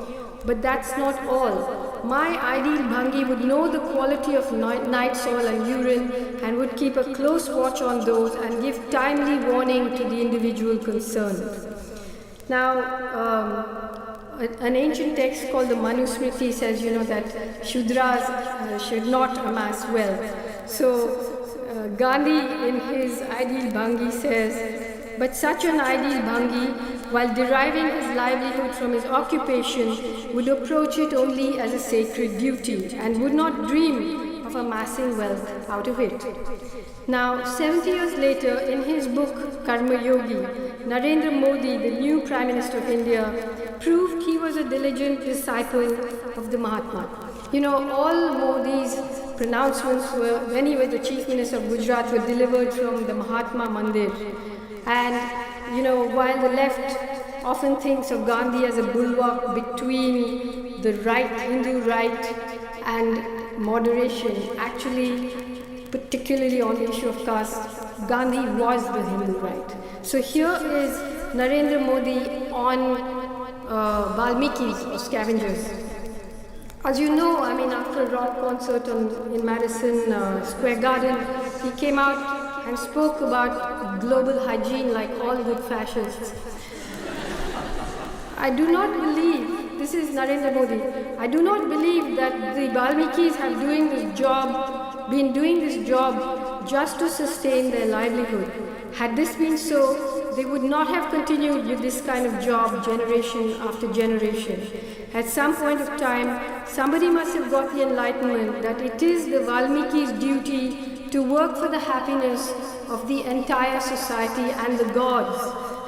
But that's not all. My ideal Bhangi would know the quality of night soil and urine and would keep a close watch on those and give timely warning to the individual concerned. Now, an ancient text called the Manusmriti says, that Shudras should not amass wealth. So Gandhi in his ideal Bhangi says, but such an ideal Bhangi, while deriving his livelihood from his occupation, would approach it only as a sacred duty and would not dream of amassing wealth out of it. Now, 70 years later, in his book Karma Yogi, Narendra Modi, the new Prime Minister of India, proved he was a diligent disciple of the Mahatma. All Modi's pronouncements were, when he was the Chief Minister of Gujarat, were delivered from the Mahatma Mandir. And while the left often thinks of Gandhi as a bulwark between the right, Hindu right, and moderation, actually, particularly on the issue of caste, Gandhi was the Hindu right. So here is Narendra Modi on Valmiki's or scavengers. As you know, after a rock concert in Madison Square Garden, he came out and spoke about global hygiene like all good fascists. I do not believe, this is Narendra Modi, I do not believe that the Valmikis have been doing this job just to sustain their livelihood. Had this been so, they would not have continued with this kind of job generation after generation. At some point of time, somebody must have got the enlightenment that it is the Valmiki's duty to work for the happiness of the entire society and the gods,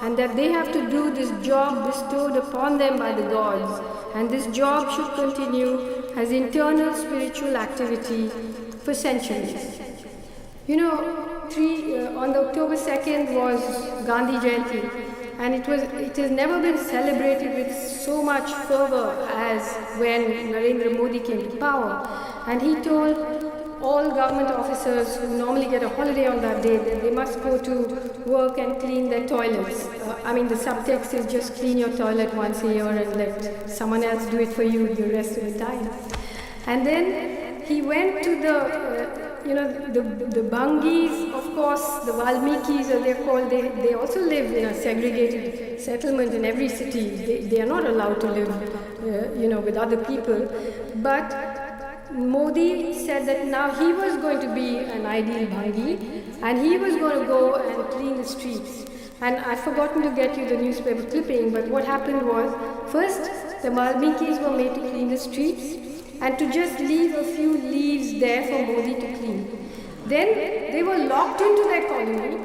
and that they have to do this job bestowed upon them by the gods, and this job should continue as internal spiritual activity for centuries. On the October 2nd was Gandhi Jayanti, and it has never been celebrated with so much fervor as when Narendra Modi came to power. And he told all government officers who normally get a holiday on that day that they must go to work and clean their toilets. The subtext is just clean your toilet once a year and let someone else do it for you the rest of the time. And then he went to the Bhangis, of course, the Valmikis as they're called, they also live in a segregated settlement in every city. They are not allowed to live, with other people. But Modi said that now he was going to be an ideal Bhangi and he was going to go and clean the streets. And I've forgotten to get you the newspaper clipping, but what happened was, first the Valmikis were made to clean the streets and to just leave a few leaves there for Modi to clean. Then they were locked into their colony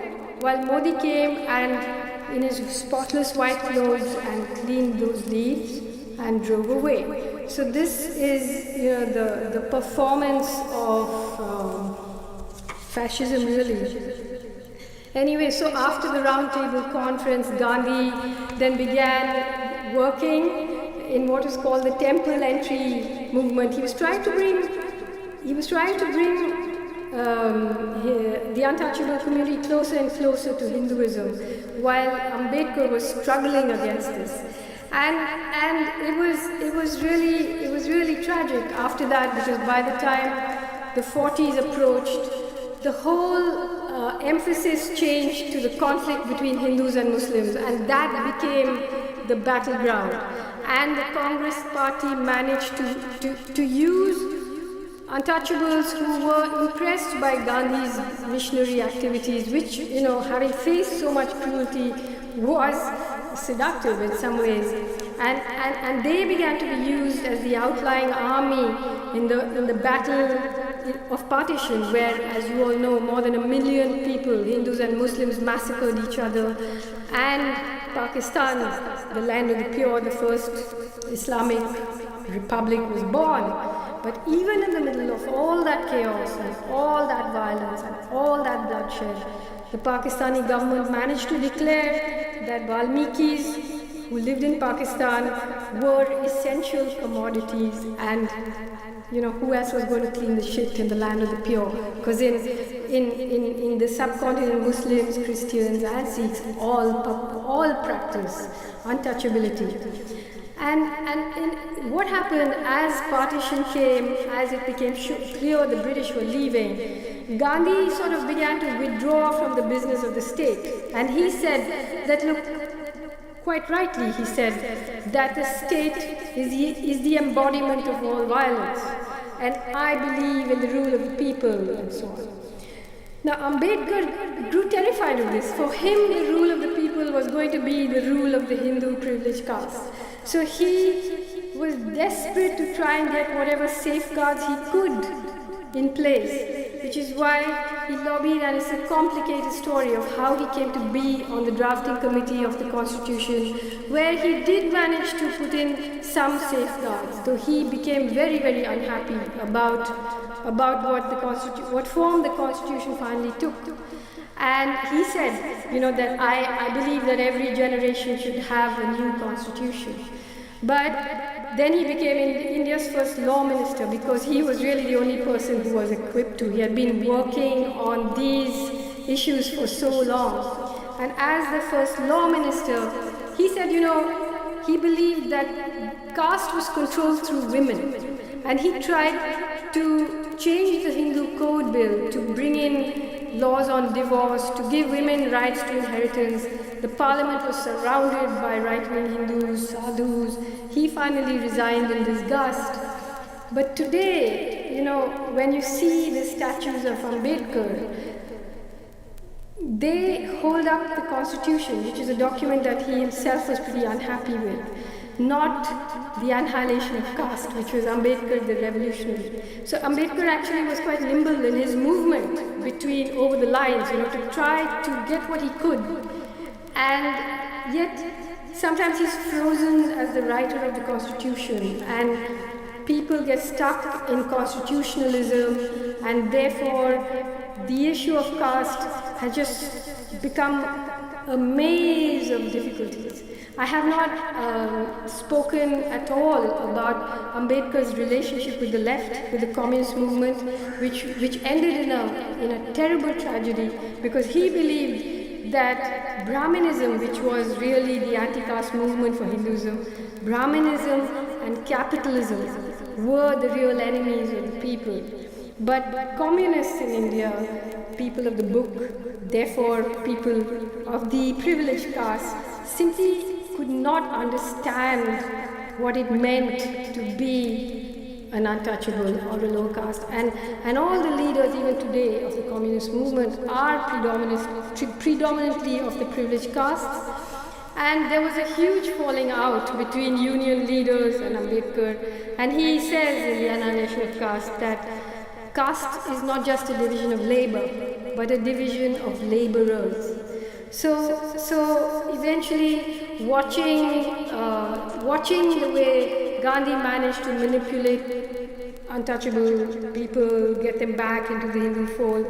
while Modi came and in his spotless white clothes and cleaned those leaves and drove away. So this is the performance of fascism really. Anyway, so after the Round Table Conference, Gandhi then began working in what is called the Temple Entry movement. He was trying to bring the untouchable community closer and closer to Hinduism, while Ambedkar was struggling against this. And it was really tragic after that, because by the time the 40s approached, the whole emphasis changed to the conflict between Hindus and Muslims, and that became the battleground. And the Congress party managed to use untouchables who were impressed by Gandhi's missionary activities, which, having faced so much cruelty, was seductive in some ways. And they began to be used as the outlying army in the battle of partition, where, as you all know, more than 1 million people, Hindus and Muslims, massacred each other. And Pakistan, the land of the pure, the first Islamic republic was born. But even in the middle of all that chaos and all that violence and all that bloodshed, the Pakistani government managed to declare that Valmikis who lived in Pakistan were essential commodities, and who else was going to clean the shit in the land of the pure? Because in the subcontinent, Muslims, Christians and Sikhs all practice untouchability. And what happened as partition came, as it became clear the British were leaving, Gandhi sort of began to withdraw from the business of the state. And he said that, look, quite rightly, he said that the state is the embodiment of all violence, and I believe in the rule of the people, and so on. Now, Ambedkar grew terrified of this. For him, the rule of the people was going to be the rule of the Hindu privileged caste. So he was desperate to try and get whatever safeguards he could in place, which is why he lobbied, and it's a complicated story of how he came to be on the drafting committee of the Constitution, where he did manage to put in some safeguards, though he became very, very unhappy about what form the Constitution finally took. And he said, that I believe that every generation should have a new Constitution. But then he became India's first law minister, because he was really the only person who was equipped to. He had been working on these issues for so long. And as the first law minister, he said, he believed that caste was controlled through women. And he tried to change the Hindu Code Bill to bring in laws on divorce, to give women rights to inheritance. The parliament was surrounded by right-wing Hindus, sadhus. He finally resigned in disgust. But today, when you see the statues of Ambedkar, they hold up the Constitution, which is a document that he himself was pretty unhappy with, not the annihilation of caste, which was Ambedkar the revolutionary. So Ambedkar actually was quite nimble in his movement over the lines, to try to get what he could. And yet, sometimes he's frozen as the writer of the Constitution, and people get stuck in constitutionalism, and therefore the issue of caste has just become a maze of difficulties. I have not spoken at all about Ambedkar's relationship with the left, with the communist movement, which ended in a terrible tragedy, because he believed that Brahminism, which was really the anti-caste movement for Hinduism, Brahminism and capitalism were the real enemies of the people. But communists in India, people of the book, therefore people of the privileged caste, simply could not understand what it meant to be an untouchable or a low caste. And all the leaders even today of the communist movement are predominantly of the privileged castes. And there was a huge falling out between union leaders and Ambedkar. And he says in the Annihilation of Caste that caste is not just a division of labor, but a division of laborers. So eventually, watching the way Gandhi managed to manipulate untouchable people, get them back into the Hindu fold,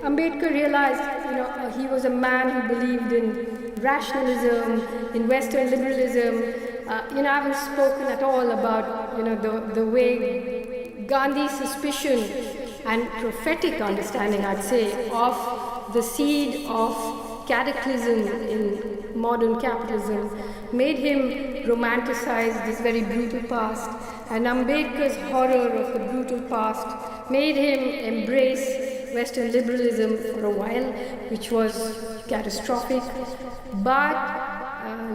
Ambedkar realized, he was a man who believed in rationalism, in Western liberalism. I haven't spoken at all about, the way Gandhi's suspicion and prophetic understanding, I'd say, of the seed of cataclysm in modern capitalism made him romanticize this very brutal past, and Ambedkar's horror of the brutal past made him embrace Western liberalism for a while, which was catastrophic. But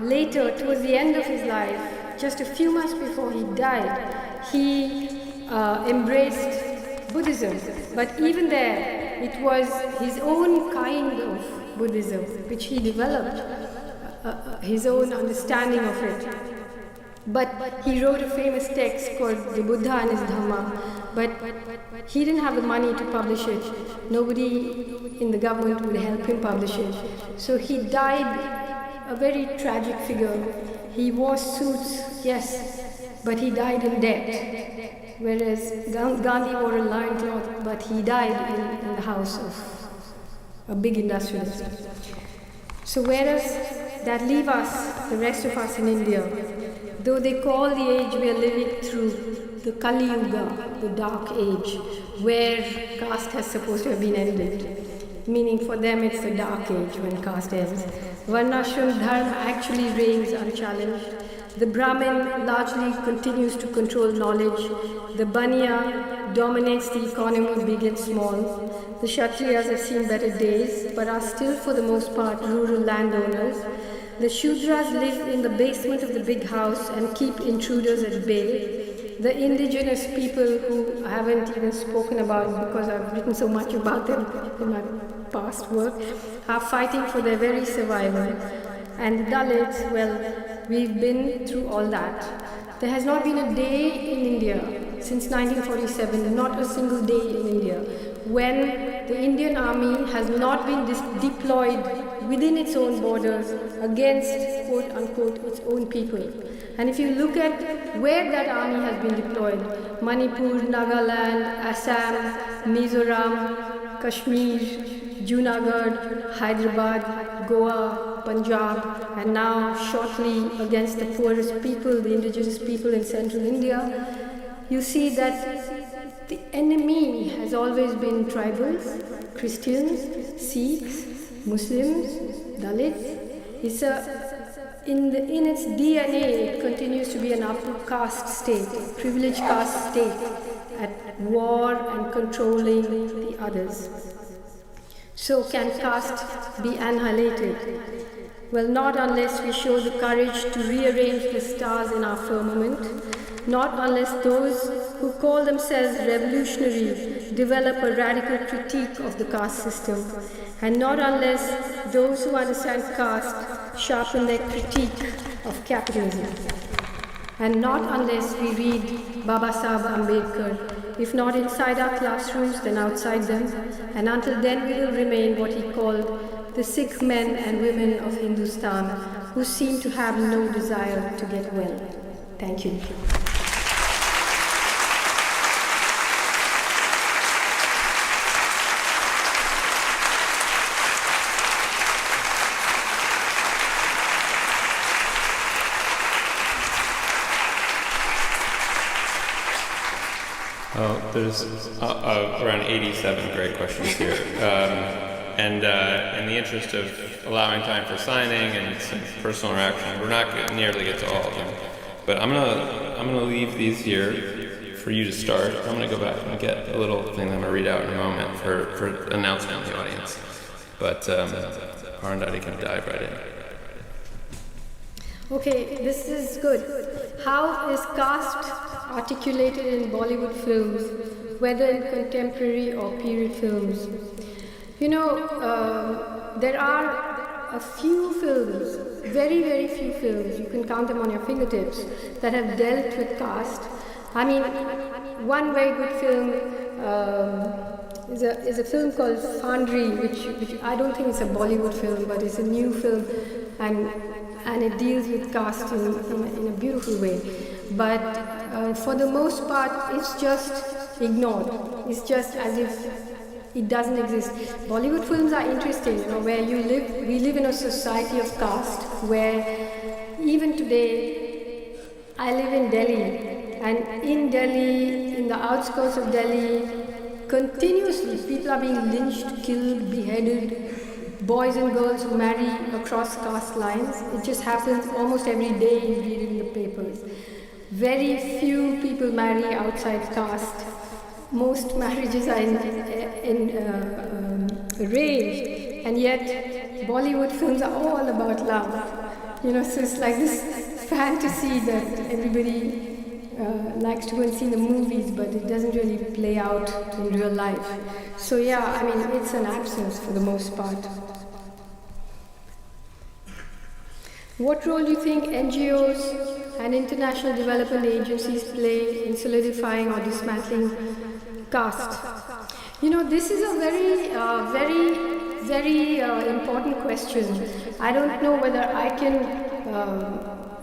later, towards the end of his life, just a few months before he died, he embraced Buddhism. But even there, it was his own kind of Buddhism, which he developed, his own understanding of it. But he wrote a famous text called The Buddha and His Dhamma, but he didn't have the money to publish it. Nobody in the government would help him publish it. So he died a very tragic figure. He wore suits, yes, but he died in debt. Whereas Gandhi wore a loincloth, but he died in the house of a big industrialist. So whereas that leave us, the rest of us in India, though they call the age we are living through the Kali Yuga, the dark age, where caste has supposed to have been ended, meaning for them it's the dark age when caste ends. Varnashram dharma actually reigns unchallenged. The Brahmin largely continues to control knowledge. The Baniya dominates the economy, big and small. The Kshatriyas have seen better days, but are still for the most part rural landowners. The Shudras live in the basement of the big house and keep intruders at bay. The indigenous people, who I haven't even spoken about because I've written so much about them in my past work, are fighting for their very survival. And the Dalits, well, we've been through all that. There has not been a day in India since 1947, not a single day in India, when the Indian army has not been deployed within its own borders against, quote unquote, its own people. And if you look at where that army has been deployed, Manipur, Nagaland, Assam, Mizoram, Kashmir, Junagadh, Hyderabad, Goa, Punjab, and now shortly against the poorest people, the indigenous people in central India, you see that the enemy has always been tribals, Christians, Sikhs, Muslims, Dalits. In its DNA, it continues to be an upper caste state, privileged caste state, at war and controlling the others. So can caste be annihilated? Well, not unless we show the courage to rearrange the stars in our firmament, not unless those who call themselves revolutionary develop a radical critique of the caste system, and not unless those who understand caste sharpen their critique of capitalism, and not unless we read Baba Saheb Ambedkar, if not inside our classrooms, then outside them, and until then we will remain what he called the Sikh men and women of Hindustan, who seem to have no desire to get well. Thank you. There's around 87 great questions here. And in the interest of allowing time for signing and some personal interaction, we're not going to nearly get to all of them. But I'm gonna leave these here for you to start. I'm gonna go back and get a little thing that I'm gonna read out in a moment for announcement to the audience. But Arundhati can dive right in. Okay, this is good. How is caste articulated in Bollywood films, whether in contemporary or period films? You know, there are a few films, very, very few films, you can count them on your fingertips, that have dealt with caste. I mean, one very good film is a film called Fandri, which I don't think is a Bollywood film, but it's a new film, and it deals with caste in a beautiful way. But for the most part, it's just ignored. It's just as if it doesn't exist. Bollywood films are interesting, you know, where we live in a society of caste, where even today, I live in Delhi, and in Delhi, in the outskirts of Delhi, continuously people are being lynched, killed, beheaded, boys and girls who marry across caste lines. It just happens almost every day, you read it in the papers. Very few people marry outside caste. Most marriages are arranged, and yet Bollywood films are all about love. You know, so it's like this fantasy that everybody likes to go and see in the movies, but it doesn't really play out in real life. So yeah, I mean, it's an absence for the most part. What role do you think NGOs and international development agencies play in solidifying or dismantling caste? You know, this is a very important question. I don't know whether I can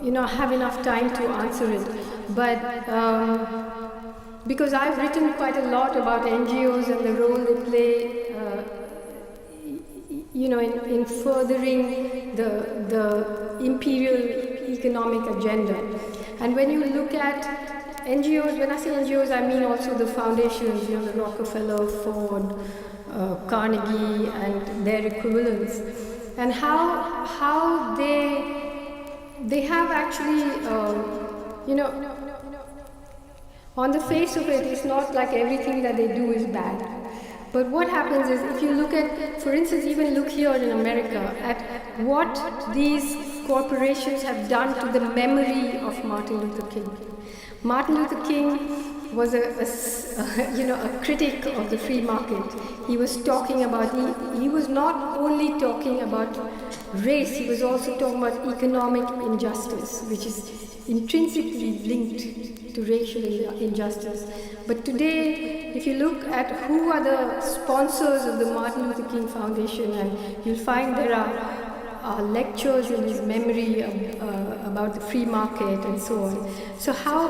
have enough time to answer it. But because I've written quite a lot about NGOs and the role they play, in furthering the imperial economic agenda. And when you look at NGOs, when I say NGOs, I mean also the foundations, the Rockefeller, Ford, Carnegie, and their equivalents, and how they have actually, on the face of it, it's not like everything that they do is bad. But what happens is, if you look at, for instance, even look here in America, at what these corporations have done to the memory of Martin Luther King. Martin Luther King was a critic of the free market. He was talking about, he was not only talking about race, he was also talking about economic injustice, which is intrinsically linked to racial injustice. But today, if you look at who are the sponsors of the Martin Luther King Foundation, and you'll find there are lectures in his memory about the free market and so on. So how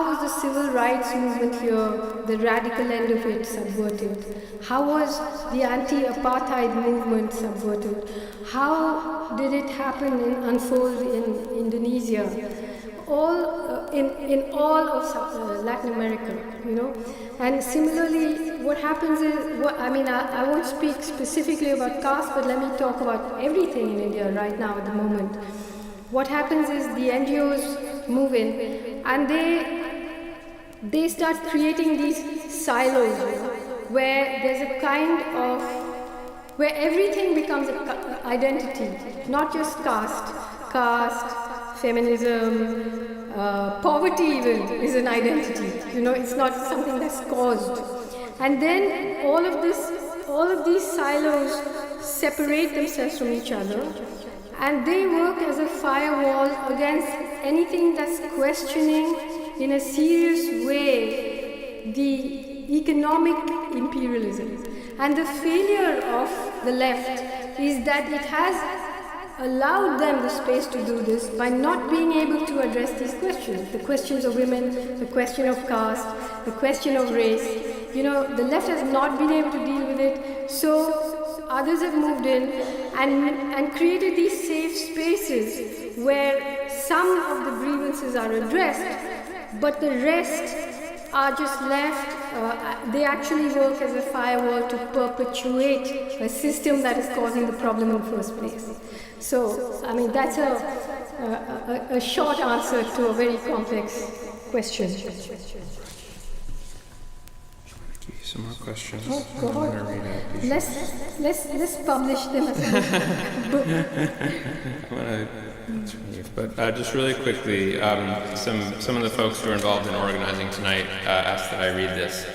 was the civil rights movement here, the radical end of it, subverted? How was the anti-apartheid movement subverted? How did it happen and unfold in Indonesia? All in all of Latin America, And similarly, what happens is, I won't speak specifically about caste, but let me talk about everything in India right now at the moment. What happens is the NGOs move in, and they start creating these silos, where there's a kind of, where everything becomes an identity, not just caste, feminism, poverty even is an identity. It's not something that's caused. And then all of these silos separate themselves from each other, and they work as a firewall against anything that's questioning in a serious way the economic imperialism. And the failure of the left is that it has allowed them the space to do this by not being able to address these questions. The questions of women, the question of caste, the question of race. The left has not been able to deal with it, so others have moved in and created these safe spaces where some of the grievances are addressed, but the rest are just left. They actually work as a firewall to perpetuate a system that is causing the problem in the first place. So, that's a short answer to a very complex question. Some more questions. Oh, God. I'm going to read out these. Let's publish them as a book. But just really quickly, some of the folks who are involved in organizing tonight asked that I read this.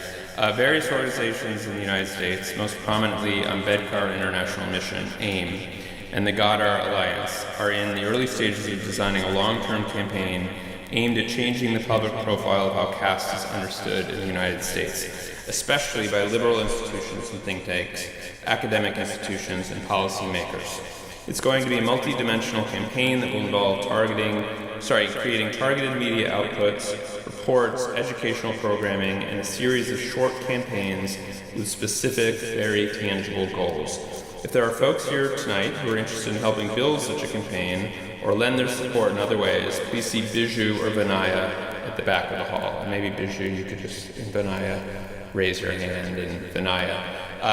Various organizations in the United States, most prominently Ambedkar International Mission, AIM, and the Ghadar Alliance, are in the early stages of designing a long-term campaign aimed at changing the public profile of how caste is understood in the United States, especially by liberal institutions and think tanks, academic institutions, and policymakers. It's going to be a multi-dimensional campaign that will involve creating targeted media outputs, reports, educational programming, and a series of short campaigns with specific, very tangible goals. If there are folks here tonight who are interested in helping build such a campaign or lend their support in other ways, please see Biju or Vinaya at the back of the hall. And maybe Biju, you could just, in Vinaya, raise your hand, and Vinaya.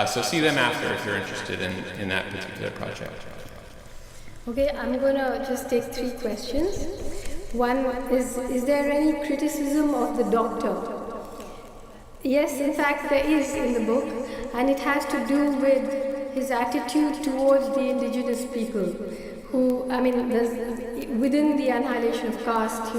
So see them after if you're interested in that particular project. Okay, I'm going to just take 3 questions. One is there any criticism of the doctor? Yes, in fact, there is in the book, and it has to do with his attitude towards the indigenous people, who, within the annihilation of caste,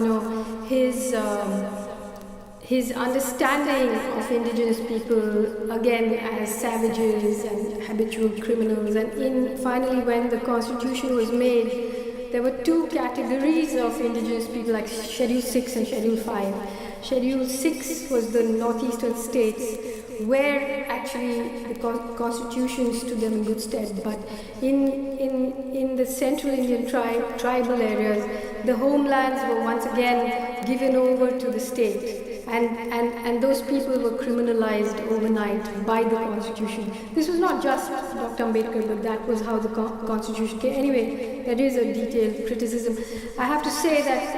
his understanding of indigenous people, again, as savages and habitual criminals. And finally, when the constitution was made, there were 2 categories of indigenous people, like Schedule 6 and Schedule 5. Schedule 6 was the northeastern states, where actually the constitution stood them in good stead. But in the central Indian tribal areas, the homelands were once again given over to the state. And those people were criminalized overnight by the constitution. This was not just Dr. Ambedkar, but that was how the constitution came. Anyway, that is a detailed criticism. I have to say that,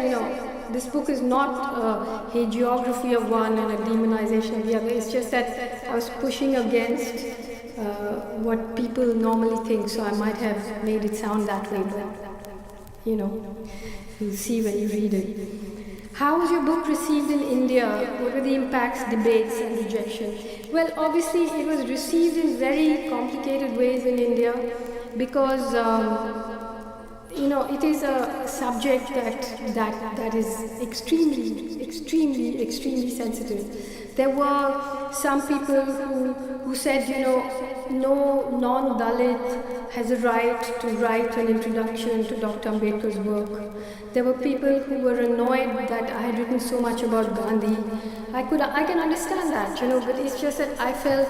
this book is not a hagiography of one and a demonization of the other. It's just that I was pushing against what people normally think, so I might have made it sound that way, but, you'll see when you read it. How was your book received in India? What were the impacts, debates, and rejection? Well, obviously, it was received in very complicated ways in India because, it is a subject that is extremely sensitive. There were some people who said, no non-Dalit has a right to write an introduction to Dr. Ambedkar's work. There were people who were annoyed that I had written so much about Gandhi. I can understand that, but it's just that I felt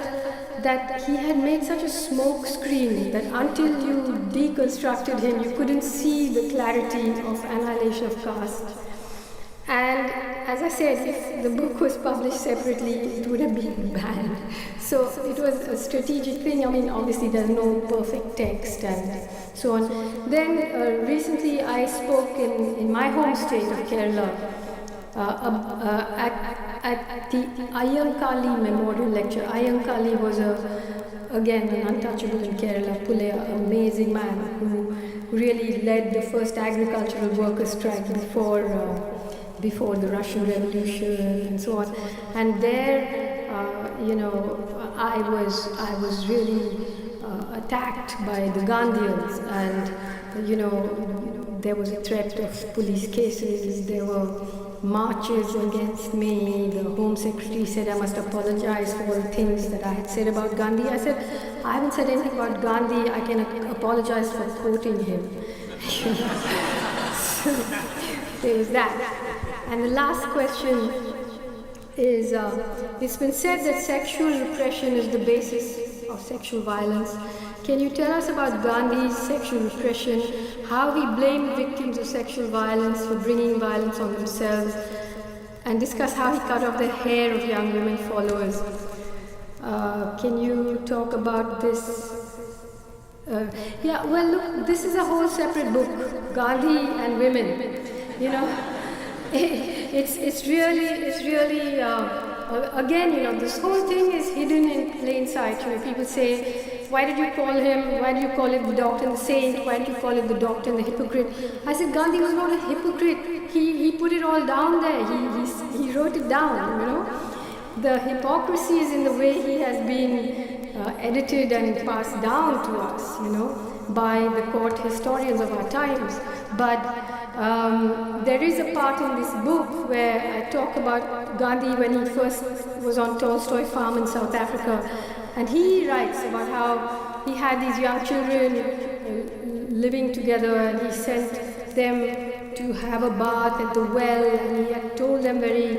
that he had made such a smoke screen that until you deconstructed him, you couldn't see the clarity of Annihilation of Caste. And as I said, if the book was published separately, it would have been banned. So it was a strategic thing. Obviously there's no perfect text and so on. Then recently I spoke in my home state of Kerala at the Ayyankali Memorial Lecture. Ayyankali was again an untouchable in Kerala, Pulaya, an amazing man who really led the first agricultural workers' strike before the Russian Revolution and so on. And there, I was really attacked by the Gandhians, and there was a threat of police cases. There were marches against me. The Home Secretary said I must apologize for all the things that I had said about Gandhi. I said, I haven't said anything about Gandhi. I can apologize for quoting him. So there was that. And the last question is, it's been said that sexual repression is the basis of sexual violence. Can you tell us about Gandhi's sexual repression, how he blamed victims of sexual violence for bringing violence on themselves, and discuss how he cut off the hair of young women followers? Can you talk about this? Look, this is a whole separate book, Gandhi and women. It's really again, this whole thing is hidden in plain sight. People say, why did you call it the doctor and the saint? Why did you call it the doctor and the hypocrite? I said, Gandhi was not a hypocrite. He put it all down there. He wrote it down, The hypocrisy is in the way he has been edited and passed down to us, by the court historians of our times. But there is a part in this book where I talk about Gandhi when he first was on Tolstoy farm in South Africa, and he writes about how he had these young children living together, and he sent them to have a bath at the well, and he had told them very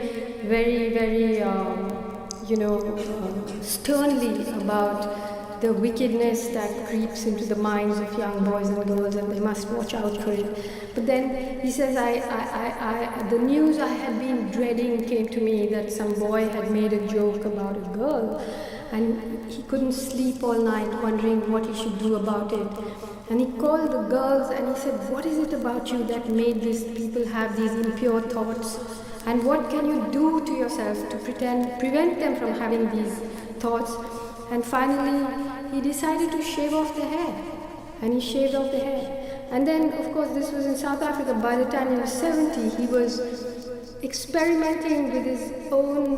sternly about the wickedness that creeps into the minds of young boys and girls, and they must watch out for it. But then he says, the news I had been dreading came to me that some boy had made a joke about a girl, and he couldn't sleep all night wondering what he should do about it. And he called the girls and he said, what is it about you that made these people have these impure thoughts? And what can you do to yourself to prevent them from having these thoughts? And finally, he decided to shave off the hair. And he shaved off the hair. And then, of course, this was in South Africa. By the time he was 70, he was experimenting with his own,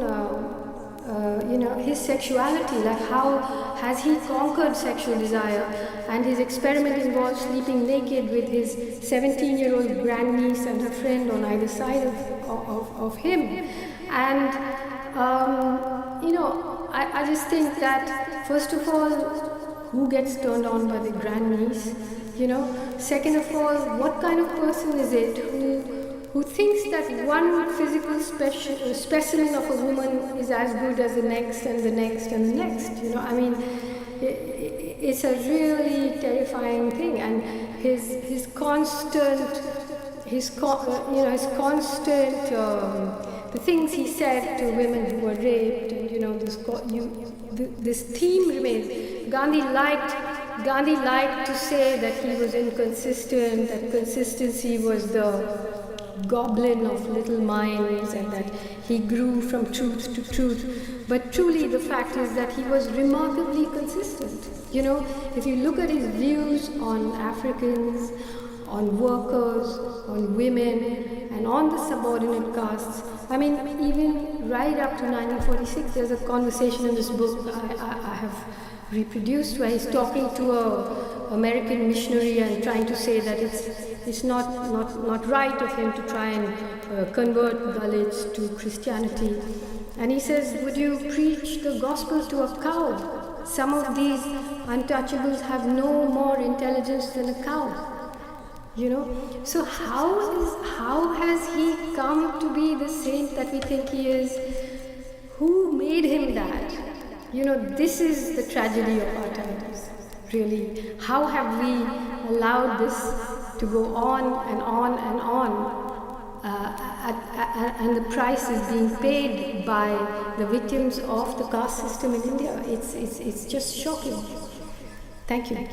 his sexuality. Like, how has he conquered sexual desire? And his experiment involved sleeping naked with his 17-year-old grandniece and her friend on either side of him. And, I just think that, first of all, who gets turned on by the grandniece? Second of all, what kind of person is it who thinks that one physical specimen of a woman is as good as the next and the next and the next. You know, I mean, it's a really terrifying thing, and his constant, the things he said to women who were raped, and you know, this theme remains. Gandhi liked to say that he was inconsistent, that consistency was the goblin of little minds, and that he grew from truth to truth. But truly the fact is that he was remarkably consistent. You know, if you look at his views on Africans, on workers, on women, and on the subordinate castes, I mean, even right up to 1946, there's a conversation in this book I have reproduced where he's talking to a American missionary and trying to say that it's not right of him to try and convert Dalits to Christianity. And he says, would you preach the gospel to a cow? Some of these untouchables have no more intelligence than a cow. You know, so how has he come to be the saint that we think he is? Who made him that? You know, this is the tragedy of our times, really. How have we allowed this to go on and on and on? And the price is being paid by the victims of the caste system in India. It's just shocking. Thank you.